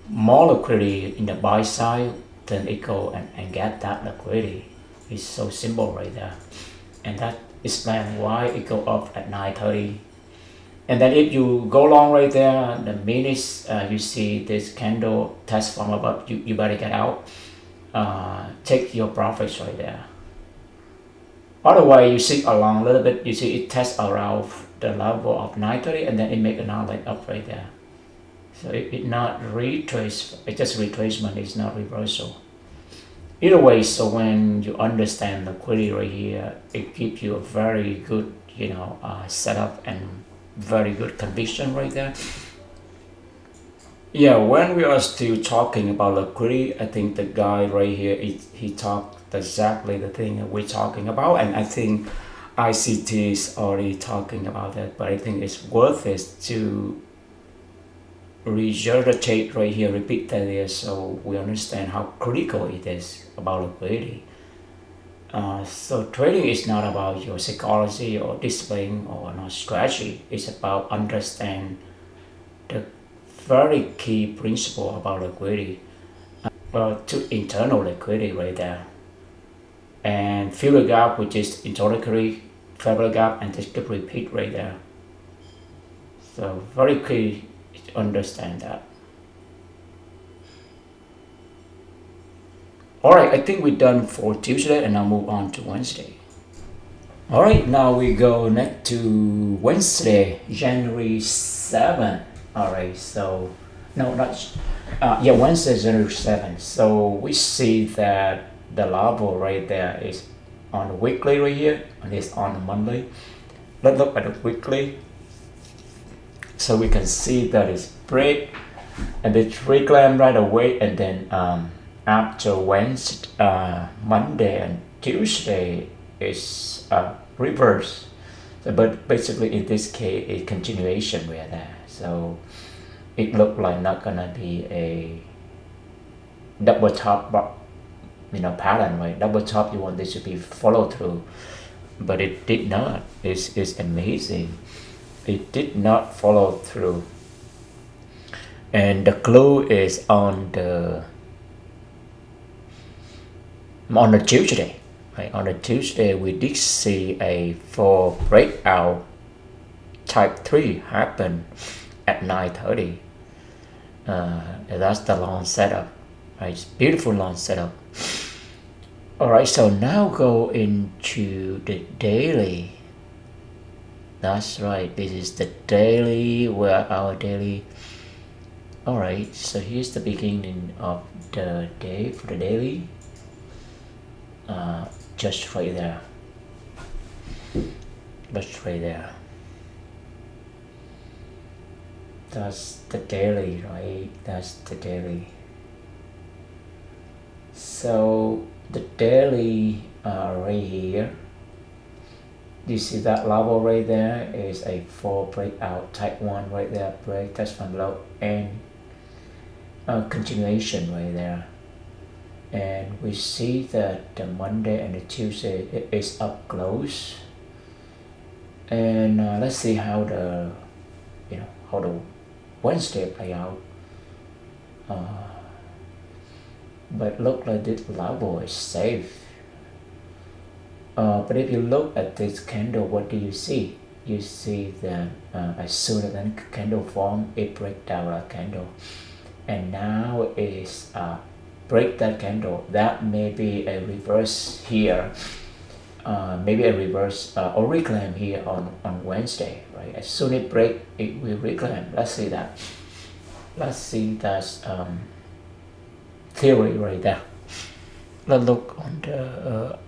more liquidity in the buy side, then it go and get that liquidity. It's so simple right there, and that explains why it go up at 9:30. And then if you go long right there, the minutes you see this candle test from above, you better get out. Take your profits right there. Otherwise, you see along a little bit, you see it tests around the level of 9:30 and then it make another leg up right there. So it not retrace, it's just retracement, it's not reversal. Either way, so when you understand liquidity right here, it gives you a very good setup and very good conviction right there. Yeah, when we are still talking about liquidity, I think the guy right here, he talked exactly the thing that we're talking about, and I think ICT is already talking about that, but I think it's worth it to regurgitate right here, repeat that here, so we understand how critical it is about liquidity. So trading is not about your psychology or discipline or not strategy. It's about understand the very key principle about liquidity, to internal liquidity right there, and fill the gap, which is introductory, fill the gap, and just keep repeat right there. So very key to understand that. Alright, I think we're done for Tuesday, and I'll move on to Wednesday. Alright, now we go next to Wednesday, January 7th. Alright, so, no, not, Wednesday, January 7th. So we see that the level right there is on the weekly right here, and it's on the monthly. Let's look at the weekly. So we can see that it's break and it's reclaim right away, and then after Wednesday, Monday and Tuesday is reverse. So, but basically in this case it's continuation right there. So it looked like not gonna be a double top, pattern, right? Double top, you want this to be follow through, but it did not. It's amazing. It did not follow through, and the clue is on the Tuesday, right? On the Tuesday we did see a 4 breakout type 3 happen at 9:30. That's the long setup, right? It's beautiful long setup. All right, so now go into the daily. That's right, this is the daily, where our daily. All right, so here's the beginning of the day for the daily. Just right there. Just right there. That's the daily, right? That's the daily. So the daily right here, you see that level right there is a 4 breakout type 1 right there, break, touch from low, and continuation right there. And we see that the Monday and the Tuesday it is up close. And let's see how the Wednesday play out. But look like this level is safe. But if you look at this candle, what do you see? You see that as soon as the candle form, it breaks down a candle, and now is break that candle. That may be a reverse here, maybe a reverse or reclaim here on Wednesday, right? As soon as it break, it will reclaim. Let's see that. Let's see that theory right there. Let's look on the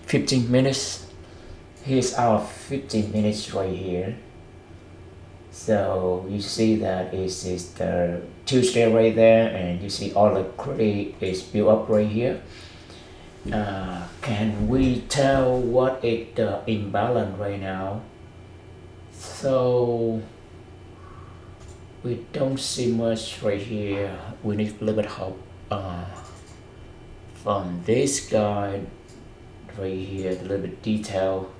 15 minutes. Here's our 15 minutes right here. So you see that is the Tuesday right there, and you see all the credit is built up right here. Can we tell what is the imbalance right now? So we don't see much right here. We need a little bit help from this guy right here, a little bit detail.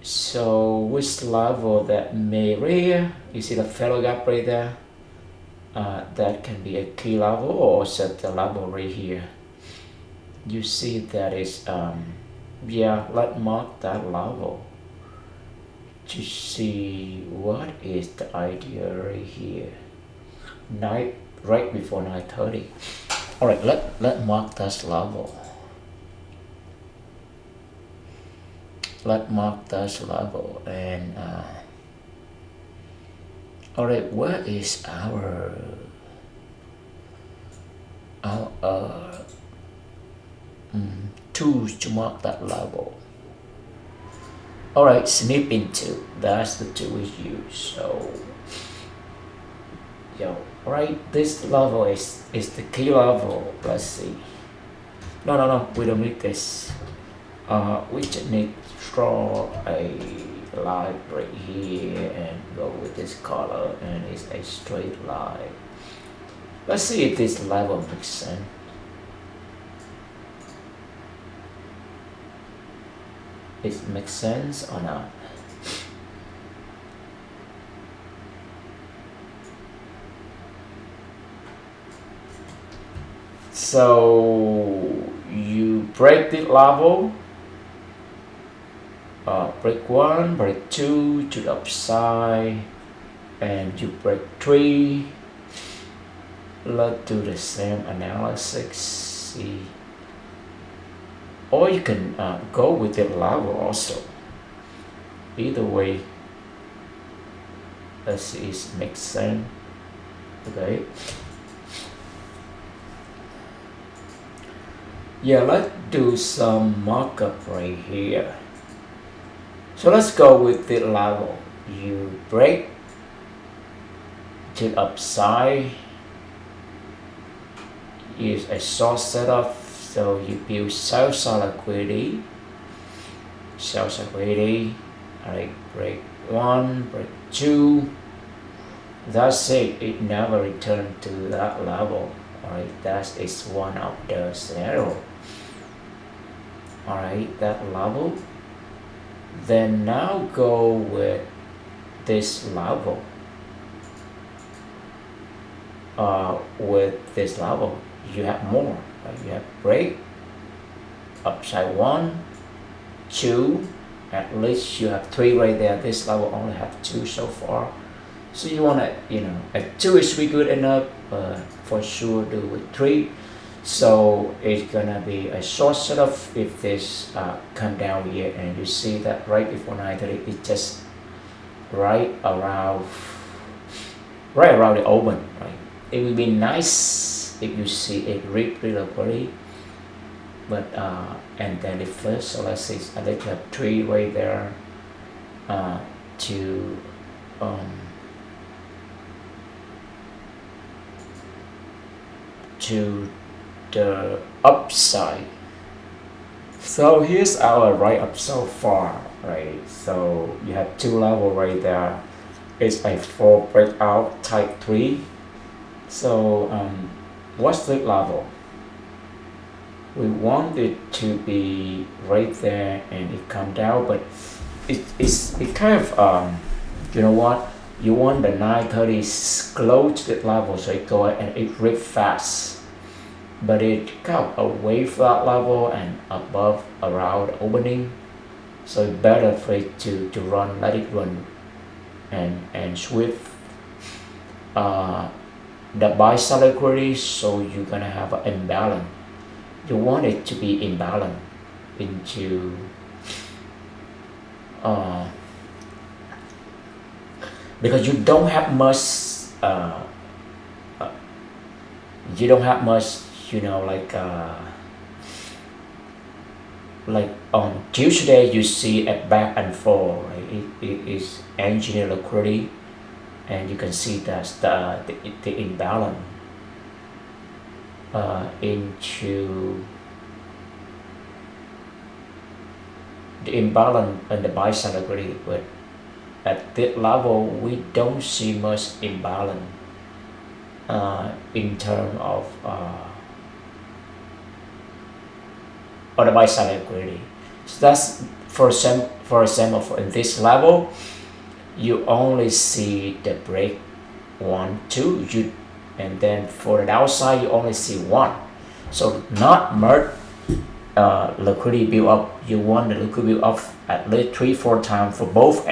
So which level that may right, you see the fellow gap right there, that can be a key level, or set the level right here. You see that is let's mark that level to see what is the idea right here. Right before 9:30. All right, let mark that level. Let's mark that level, and all right, where is our tools to mark that level? All right, snip into, that's the tool we use. So all right, this level is the key level. Let's see. No, we don't need this. We just need to draw a line right here and go with this color, and it's a straight line. Let's see if this level makes sense. It makes sense or not? So you break the level, break 1, break 2 to the upside, and you break 3. Let's do the same analysis. See, or you can go with the level also. Either way, let's see if it makes sense. Okay. Yeah, let's do some markup right here. So let's go with the level. You break to upside, use a source setup. So you build sales liquidity, alright, break 1, break 2. That's it, it never returned to that level. Alright, that is one of the scenario. Alright, that level. Then now go with this level. With this level, you have more. Right? You have break, upside 1, 2. At least you have 3 right there. This level only have 2 so far. So you wanna, a 2 is be good enough, but for sure do with 3. So it's gonna be a short setup if this come down here, and you see that right before 9:30, it's just right around the open, right? It would be nice if you see it really pretty, but and then the first, so let's say I like to have 3 right there to the upside. So here's our right up so far, right? So you have 2 level right there. It's a 4 breakout type 3. So what's the level? We want it to be right there, and it come down, but it kind of you know what, you want the 9:30 close to that level, so it go and it rip fast, but it come away from that level and above around the opening. So it's better for it to run, let it run, and swift the buy sell liquidity. So you're gonna have an imbalance. You want it to be imbalanced into because you don't have much like on Tuesday you see a back and forth, right? It is engineer liquidity, and you can see that's the imbalance into the imbalance and the buy side liquidity. But at that level we don't see much imbalance in terms of the buy side liquidity. So that's for example in this level you only see the break 1, 2, and then for the downside you only see 1. So not much liquidity build up. You want the liquidity build up at least 3-4 times for both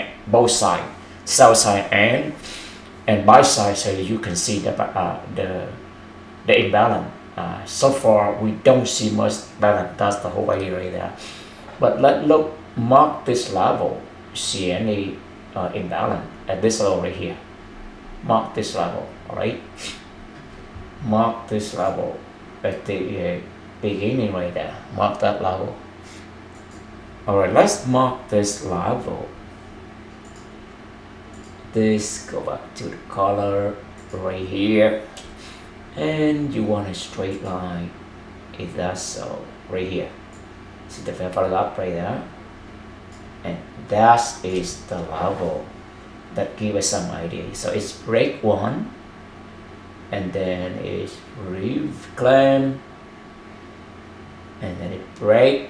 sides, sell side and buy side, so you can see the imbalance. So far we don't see much balance. That's the whole idea right there. But let's mark this level. See any imbalance at this level right here. Mark this level. All right. Mark this level at the beginning right there. Mark that level. All right. Let's mark this level. This, go back to the color right here, and you want a straight line. If that's so, right here. See the pepper up right there, and that is the level that give us some idea. So it's break 1, and then it's reclaim, and then it break.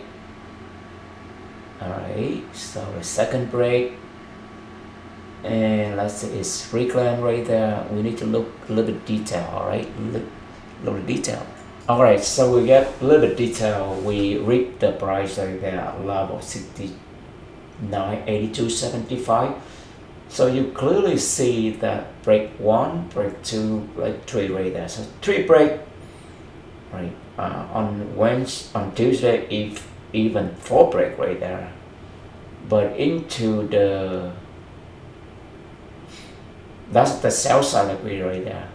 All right, so the second break, and let's say it's reclaim right there. We need to look a little bit detail. All right, a little detail. All right, so we get a little bit detail. We read the price right there, level 69.8275. So you clearly see that break 1, break 2, break 3 right there. So 3 break, right? On Wednesday, on Tuesday, even 4 break right there. But into that's the sell side liquidity right there.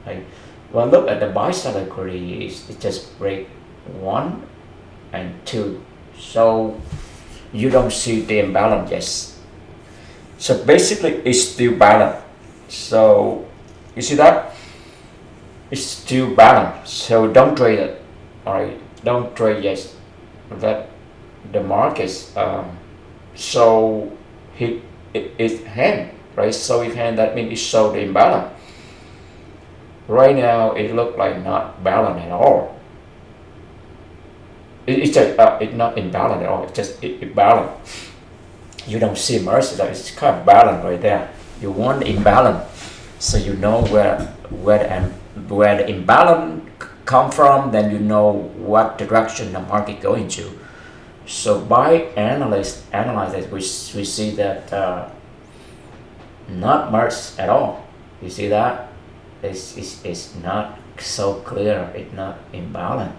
Right? Well, look at the buy side liquidity. It just break 1 and 2. So you don't see the imbalance yet. So basically it's still balanced. So you see that? It's still balanced. So don't trade it. Alright, don't trade yet. That the markets so it hand, right? So it hand, that means it showed the imbalance. Right now it look like not balanced at all. It's just it's not imbalanced at all. It's just it balanced. You don't see much. It's kind of balanced right there. You want imbalance, so you know where the imbalance come from. Then you know what direction the market going to. So by analyze it, we see that not much at all. You see that it's not so clear. It's not imbalanced.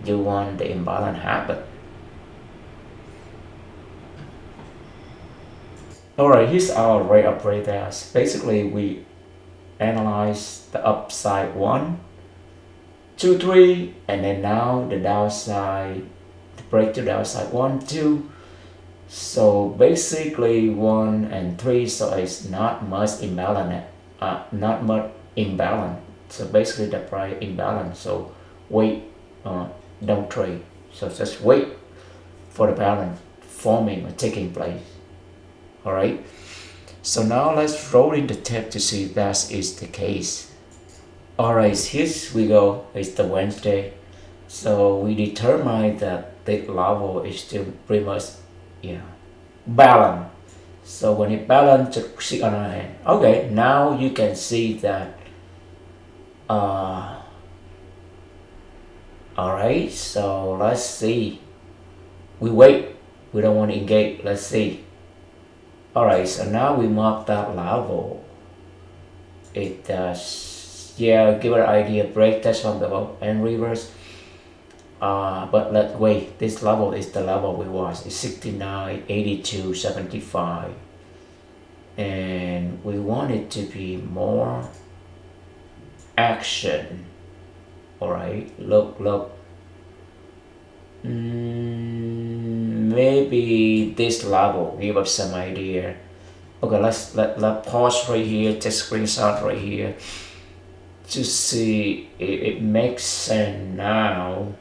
You want the imbalance happen. Alright, here's our rate of breakdowns. Basically, we analyze the upside 1, 2, 3, and then now the downside, the break to downside 1, 2. So basically 1 and 3, so it's not much imbalance, not much imbalance. So basically the price imbalance. So wait, don't trade. So just wait for the balance forming or taking place. Alright, so now let's roll in the tape to see if that is the case. Alright, here we go. It's the Wednesday. So we determine that the level is still pretty much balanced. So when it balanced, just see on our hand. Okay, now you can see that alright, so let's see. We wait. We don't want to engage. Let's see. Alright, so now we mark that level. It does, give an idea, break test from below and reverse. But let's wait. This level is the level we was. It's 69, 82, 75. And we want it to be more action. Alright, look. Maybe this level give us some idea. Okay, let's pause right here, take screenshot right here to see it makes sense now.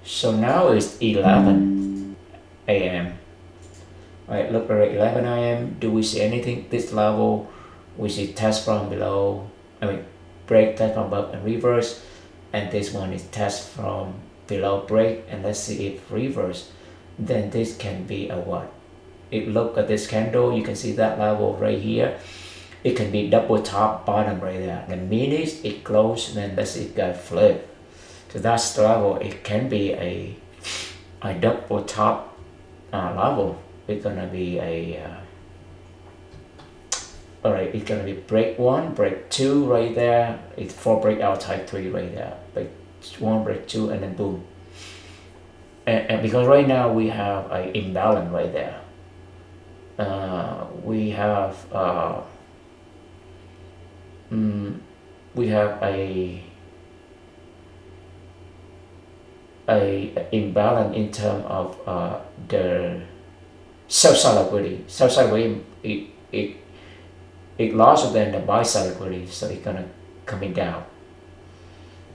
So now it's 11 a.m. Right, look at 11 a.m. Do we see anything? This level, we see test from below. Break test from above and reverse, and this one is test from below break, and let's see if reverse. Then this can be a what? It look at this candle, you can see that level right here. It can be double top bottom right there. The minute it close, then let's see it got flip. So that's the level. It can be a double top level. It's gonna be a alright, it's gonna be break 1, break 2 right there. It's 4 breakout type 3 right there. Break 1, break 2, and then boom. And because right now we have an imbalance right there. We have a imbalance in terms of the sell side liquidity. Sell side liquidity it larger than the buy side liquidity, so it's gonna coming down.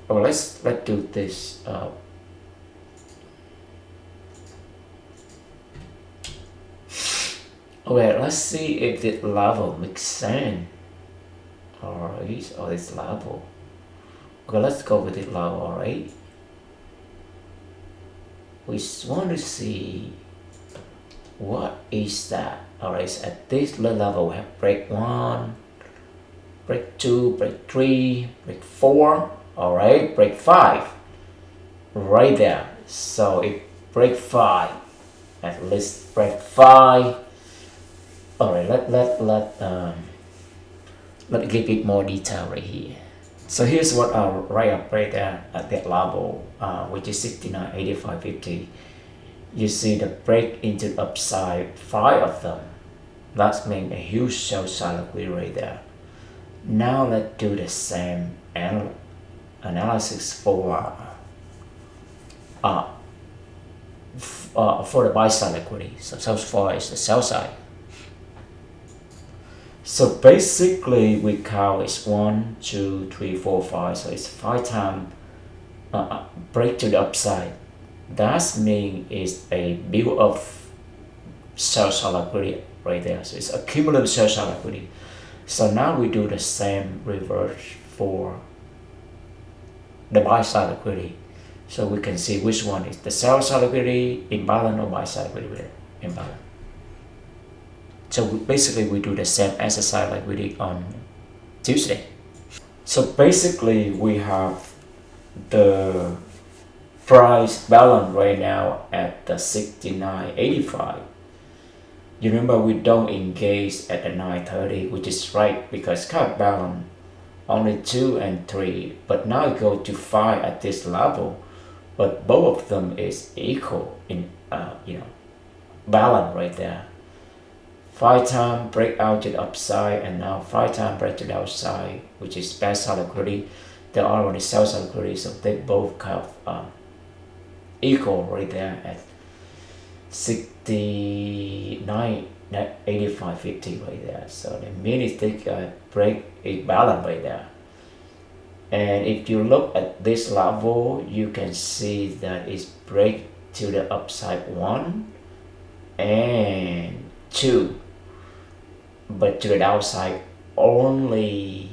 Oh, let's do this. Okay, let's see if this level makes sense. Alright, or this level. Okay, let's go with this level. Alright, we want to see what is that. Alright, so at this level we have break 1, break 2, break 3, break 4. Alright, break 5 right there. So if break 5, at least break 5. Alright, let give it more detail right here. So here's what our right up right there at that level, which is 69, 85, 50. You see the break into the upside, 5 of them. That's mean a huge sell side liquidity right there. Now let's do the same analysis for the buy side liquidity. So far is the sell side. So basically we count is 1, 2, 3, 4, 5. So it's 5 times break to the upside. That means it's a build of sell side liquidity right there. So it's a cumulative sell side liquidity. So now we do the same reverse for the buy side liquidity. So we can see which one is the sell side liquidity imbalance or buy side liquidity imbalance. So basically we do the same exercise like we did on Tuesday. So basically we have the price balance right now at the 69.85. You remember we don't engage at the 9.30, which is right because current balance only 2 and 3, but now it go to 5 at this level, but both of them is equal in balance right there. 5 times break out to the upside, and now 5 times break to the outside, which is buy side liquidity. The other one is sell side liquidity, so they both have equal right there at 69, 85, 50 right there. So the minute they break a balance right there. And if you look at this level, you can see that it's break to the upside 1 and 2, but to the downside only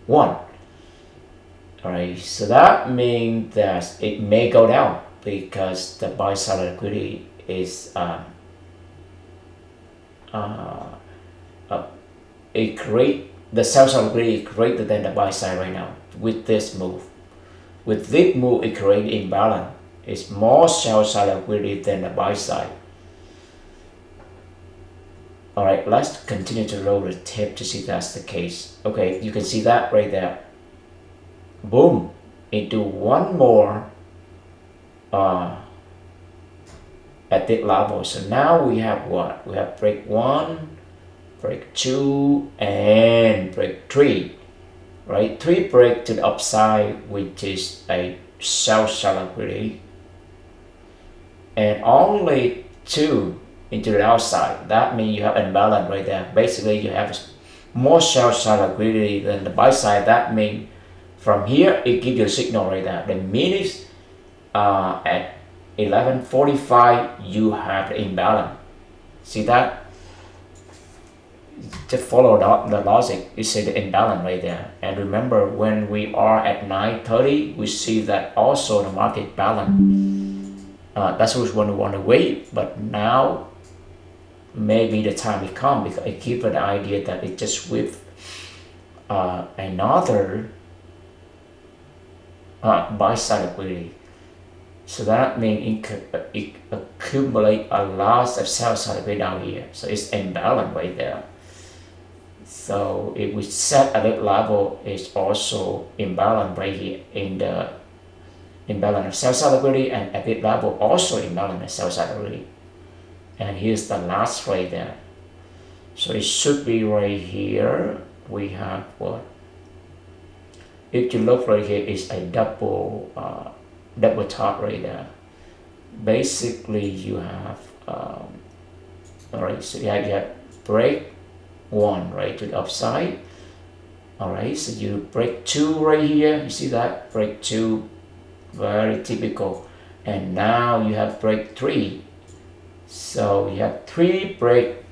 1. Alright, so that means that it may go down because the buy side liquidity is the sell side liquidity is greater than the buy side right now with this move. With this move, it creates imbalance. It's more sell side liquidity than the buy side. Alright, let's continue to roll the tape to see if that's the case. Okay, you can see that right there. Boom, it do one more at that level. So now we have what? We have break 1, break 2, and break 3. Right? 3 break to the upside, which is a sell side liquidity, and only 2 into the outside. That means you have imbalance right there. Basically, you have more sell side liquidity than the buy side. That means from here it gives you a signal right there. The minute at 11:45 you have the imbalance. See that? Just follow the logic. You see the imbalance right there. And remember, when we are at 9:30, we see that also the market balance. That's which one we want to wait. But now maybe the time it comes, because it gives the idea that it just with another buy side liquidity. So that means it accumulate a lot of sell side liquidity down here. So it's imbalance right there. So if we set at that level, it's also imbalance right here in the imbalance of sell side liquidity, and at that level also imbalance of sell side liquidity. And here's the last right there. So it should be right here. We have what? If you look right here, it's a double top right there. Basically, you have all right. So you have break 1 right to the upside. All right. So you break 2 right here. You see that break 2, very typical. And now you have break 3. So you have 3 break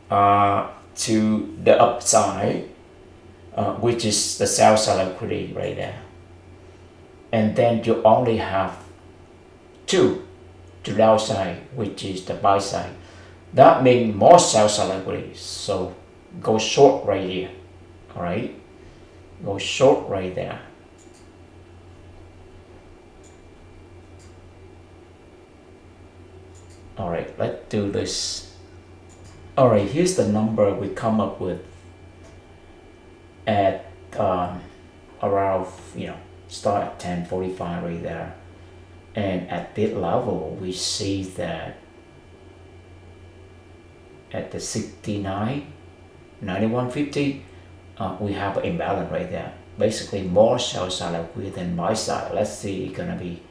to the upside, which is the sell side liquidity right there. And then you only have 2 to the downside, which is the buy side. That means more sell side liquidity. So go short right here. All right, go short right there. All right, let's do this. All right, here's the number we come up with at around, start at 10:45 right there. And at this level, we see that at the 69, 91.50, we have an imbalance right there. Basically more sell side liquidity than buy side. Let's see, it's gonna be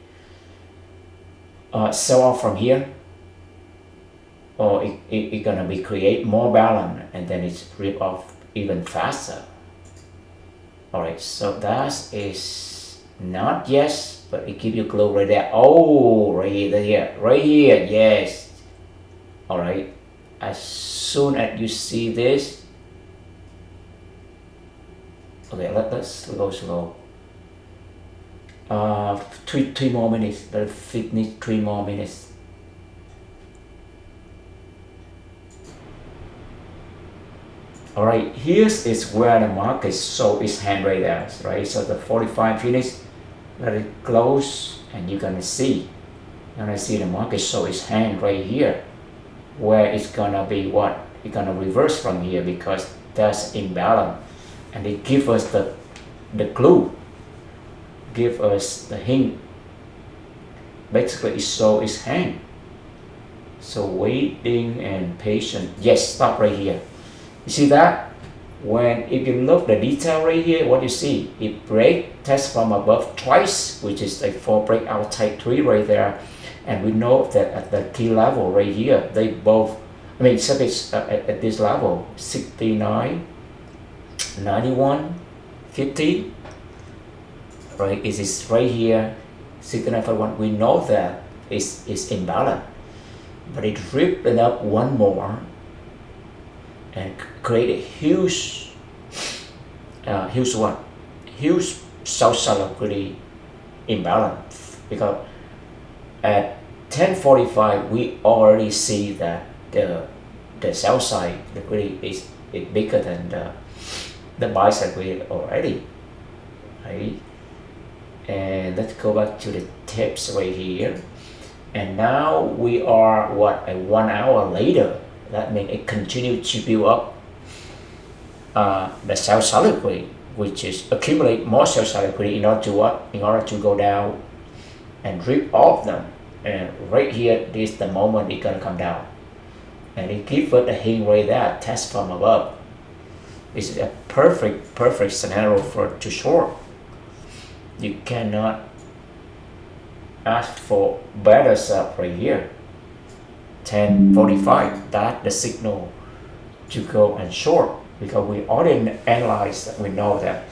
sell off from here, or it gonna be create more balance and then it's rip off even faster. All right, so that is not yes, but it give you a clue right there. Oh, right here, yes. All right, as soon as you see this, okay, let's go slow. Three more minutes. Let's finish 3 more minutes. All right, here is where the market show its hand right there, right? So the 45 finish, let it close, and you're gonna see the market show its hand right here, where it's gonna be what? It's gonna reverse from here because that's imbalance, and it give us the clue, give us the hint. Basically, it show its hand. So waiting and patient. Yes, stop right here. You see that? If you look the detail right here, what you see? It break, test from above twice, which is a 4 breakout type 3 right there. And we know that at the key level right here, they both, except it's at this level, 69, 91, 50, right? It is right here, 69.51. We know that it's imbalance, but it ripped it up one more and create a huge sell side liquidity imbalance, because at 10:45 we already see that the sell side liquidity is bigger than the buy side liquidity already, right? And let's go back to the tips right here, and now we are a 1 hour later. That means it continues to build up the sell side liquidity, which is accumulate more sell side liquidity in order to what? In order to go down and rip off them. And right here, this is the moment it's gonna come down, and it gives us the hint right there, test from above. This is a perfect scenario for to short. You cannot ask for better stuff right here. 10:45, that's the signal to go and short, because we already analyzed that. We know that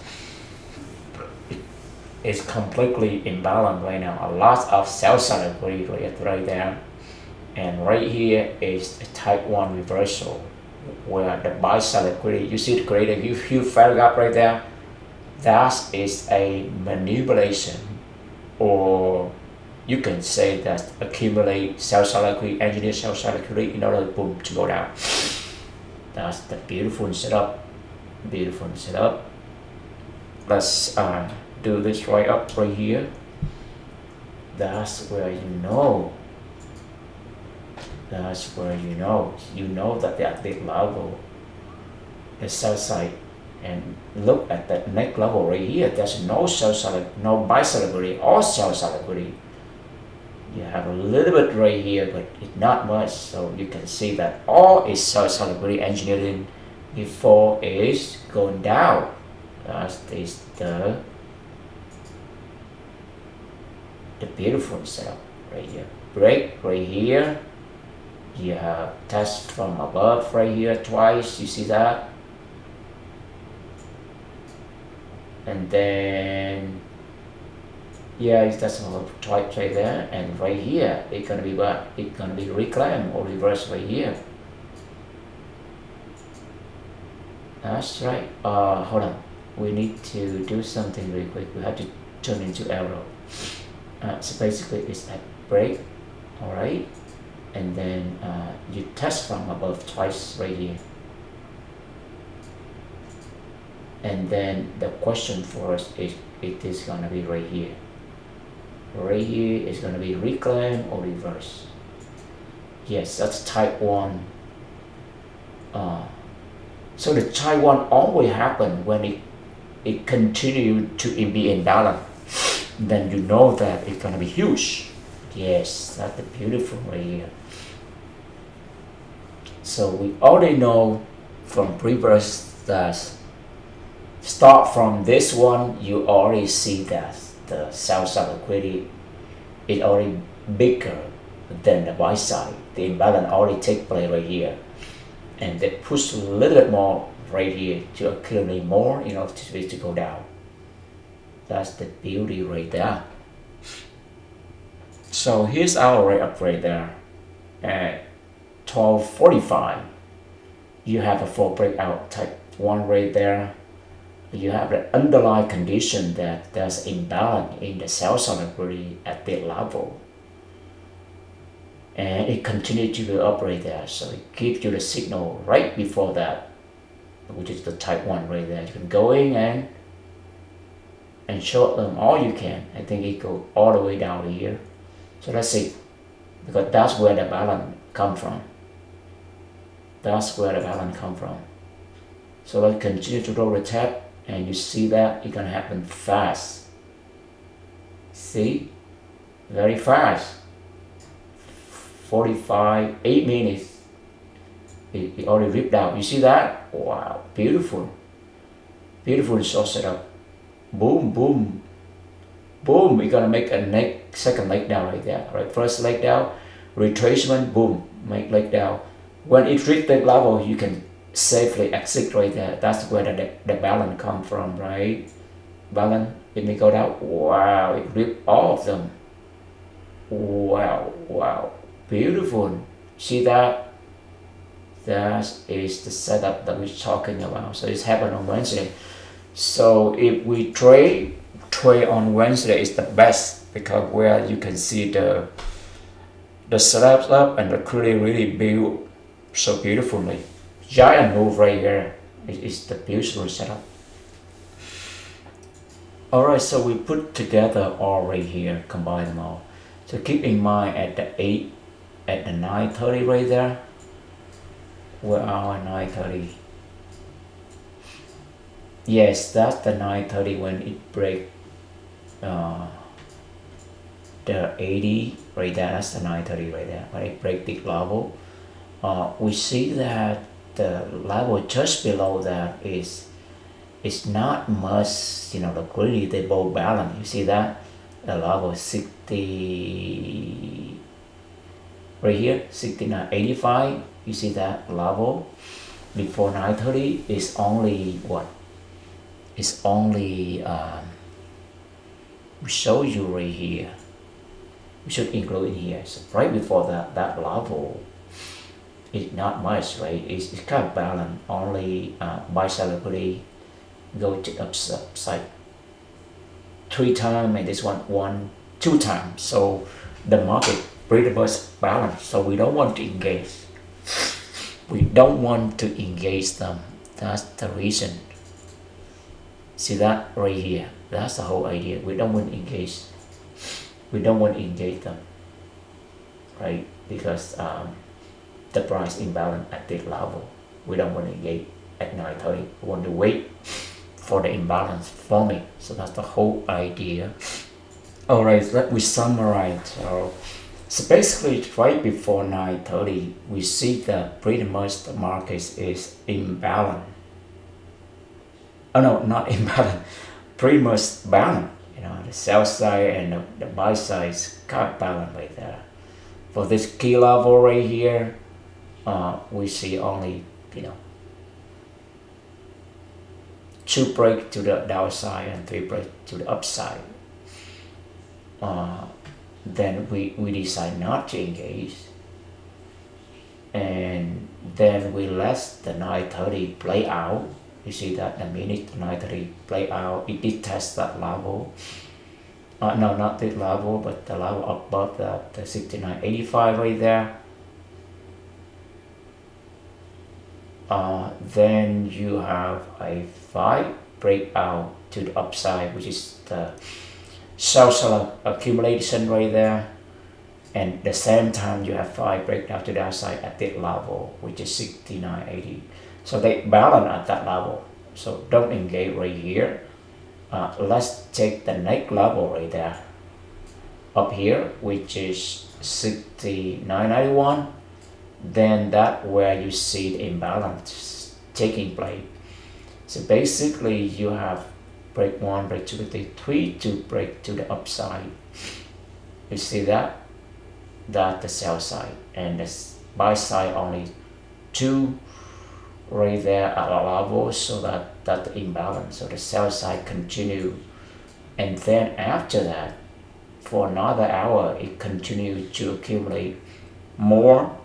it's completely imbalanced right now. A lot of sell side liquidity right there, and right here is a type 1 reversal, where the buy side liquidity, you see, it created a huge fair gap right there. That is a manipulation, or you can say that accumulate sell side liquidity, engineer sell side liquidity in order boom to go down. That's the beautiful setup. Let's do this right up right here. That's where you know that at this level, the sell side, and look at that next level right here. There's no sell side, no buy side liquidity or sell side liquidity. You have a little bit right here, but it's not much. So you can see that all is sell side liquidity engineering before is going down. That's the beautiful setup right here. Break right here. You have test from above right here twice. You see that? And then it's just a little twice right there, and right here it's gonna be what? It's gonna be reclaim or reverse right here. That's right. Hold on. We need to do something really quick. We have to turn into arrow. So basically it's at break, all right, and then you test from above twice right here. And then the question for us is, it is gonna be right here. Right here is gonna be reclaim or reverse. Yes, that's type 1. So the type 1 always happen when it continue to be in balance. Then you know that it's gonna be huge. Yes, that's the beautiful right here. So we already know from previous start from this one, you already see that the sell side liquidity is already bigger than the buy side. The imbalance already take place right here, and they push a little bit more right here to accumulate more, to go down. That's the beauty right there. So here's our rate up right there at 12:45. You have a full breakout type 1 right there. You have the underlying condition that there's imbalance in the sell side liquidity at that level, and it continues to go up right there. So it gives you the signal right before that, which is the type 1 right there. You can go in and short them all you can. I think it goes all the way down here. So let's see, because that's where the balance come from. That's where the balance come from. So let's continue to roll the tap, and you see that it's gonna happen fast. See, very fast. 8 minutes. It already ripped out. You see that? Wow, beautiful, beautiful short setup. Boom, boom, boom. We're gonna make a second leg down right there. Right, first leg down, retracement, boom, make leg down. When it reaches that level, you can safely exit right there. That's where the balance come from, right? Balance, it may go down. Wow, it ripped all of them. Wow, wow, beautiful. See that? That is the setup that we're talking about. So it's happened on Wednesday. So if we trade on Wednesday is the best, because where you can see the setups up and the clearly really build so beautifully. Giant move right here. It's the beautiful setup. Alright, so we put together all right here, combine them all. So keep in mind at the 9:30 right there. Where are 9:30? Yes, that's the 9:30 when it break the 80 right there. That's the 9:30 right there. When it break the level, we see that the level just below that is not much, liquidity. They both balance. You see that the level 60 right here, 69.85. You see that level before 9:30 is only what? It's only we show you right here. We should include in here. So right before that level, it's not much, right? It's kind of balanced. Only buy side liquidity go to upside 3 times, and this one 2 times. So the market pretty much balanced. So we don't want to engage. We don't want to engage them. That's the reason. See that right here? That's the whole idea. We don't want to engage. We don't want to engage them, right? Because the price imbalance at this level. We don't want to engage at 9:30. We want to wait for the imbalance forming. So that's the whole idea. All right, let me summarize. So basically, right before 9:30, we see that pretty much the market is imbalanced. Oh no, not imbalanced. Pretty much balanced. The sell side and the buy side is kind of balanced right there. For this key level right here, we see only 2 break to the downside and 3 break to the upside. Then we decide not to engage, and then we let the 9:30 play out. You see that the minute 9:30 play out, it did test that level. No, not this level, but the level above that, the 69.85 right there. Then you have a 5 breakout to the upside, which is the sell side accumulation right there, and the same time you have 5 breakdown to the downside at that level, which is 69.80. So they balance at that level. So don't engage right here. Let's take the next level right there up here, which is 69.91. Then that where you see the imbalance taking place. So basically you have break 1, break 2, break 3 to break to the upside. You see that? That's the sell side, and the buy side only 2 right there at a level, so that's the imbalance. So the sell side continue, and then after that, for another hour, it continues to accumulate more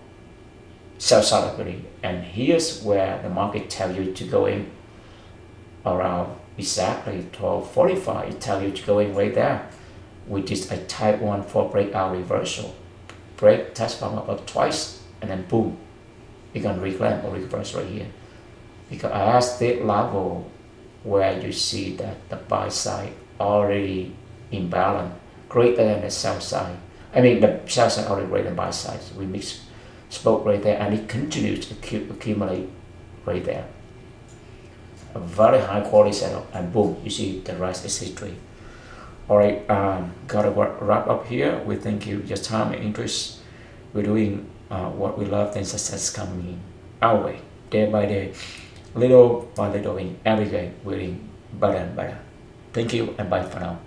sell side liquidity. And here's where the market tell you to go in around exactly 12:45. It tell you to go in right there, which is a type 1 for breakout reversal. Break, touch from up twice, and then boom, you can reclaim or reverse right here. Because at this level where you see that the buy side already imbalance greater than the sell side. I mean the sell side already greater than buy side. So we spoke right there, and it continues to accumulate right there. A very high quality setup, and boom, you see the rest is history. Alright, gotta wrap up here. We thank you your time and interest. We're doing what we love, and success coming our way day by day, little by little, in every day, we're getting better and better. Thank you, and bye for now.